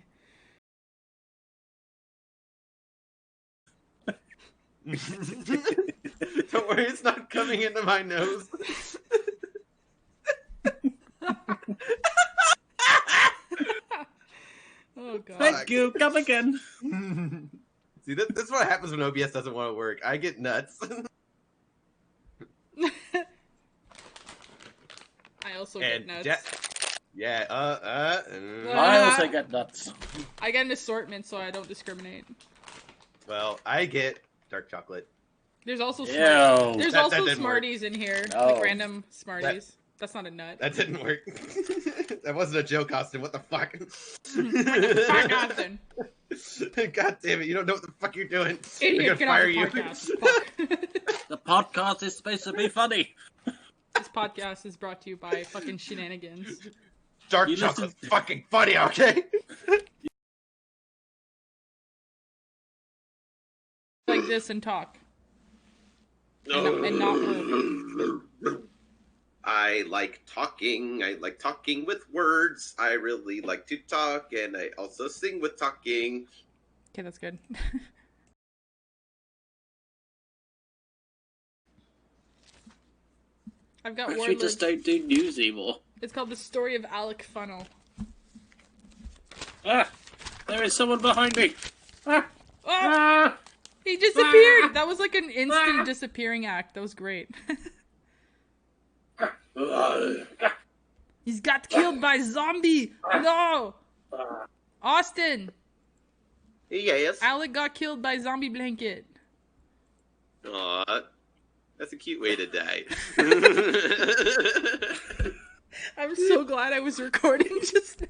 Don't worry, it's not coming into my nose.
Oh, God.
Thank you. Come again.
See, this is what happens when OBS doesn't want to work. I get nuts.
I also get nuts.
I also get nuts.
I get an assortment, so I don't discriminate.
Well, I get dark chocolate.
There's also
Ew.
There's
That
also
didn't
Smarties in here,
No.
like random Smarties. That's not a nut.
That didn't work. That wasn't a joke, Austin. What the fuck?
Fuck, Austin.
God damn it! You don't know what the fuck you're doing.
Idiot,
We're
get
gonna
off
fire
the
you.
podcast. Fuck.
The podcast is supposed to be funny.
This podcast is brought to you by fucking shenanigans.
Dark
You
chocolate's
listen-
fucking funny, okay?
Like this and talk. And not work.
I like talking. I like talking with words. I really like to talk, and I also sing with talking.
Okay, that's good. I've got
We
warlords.
just don't do news anymore.
It's called The Story of Alec Funnell.
Ah, there is someone behind me. Ah,
Oh,
ah.
he disappeared! That was like an instant disappearing act. That was great. He's got killed by zombie! No! Austin!
Yes.
Alec got killed by zombie blanket.
Aw, that's a cute way to die.
I'm so glad I was recording just now.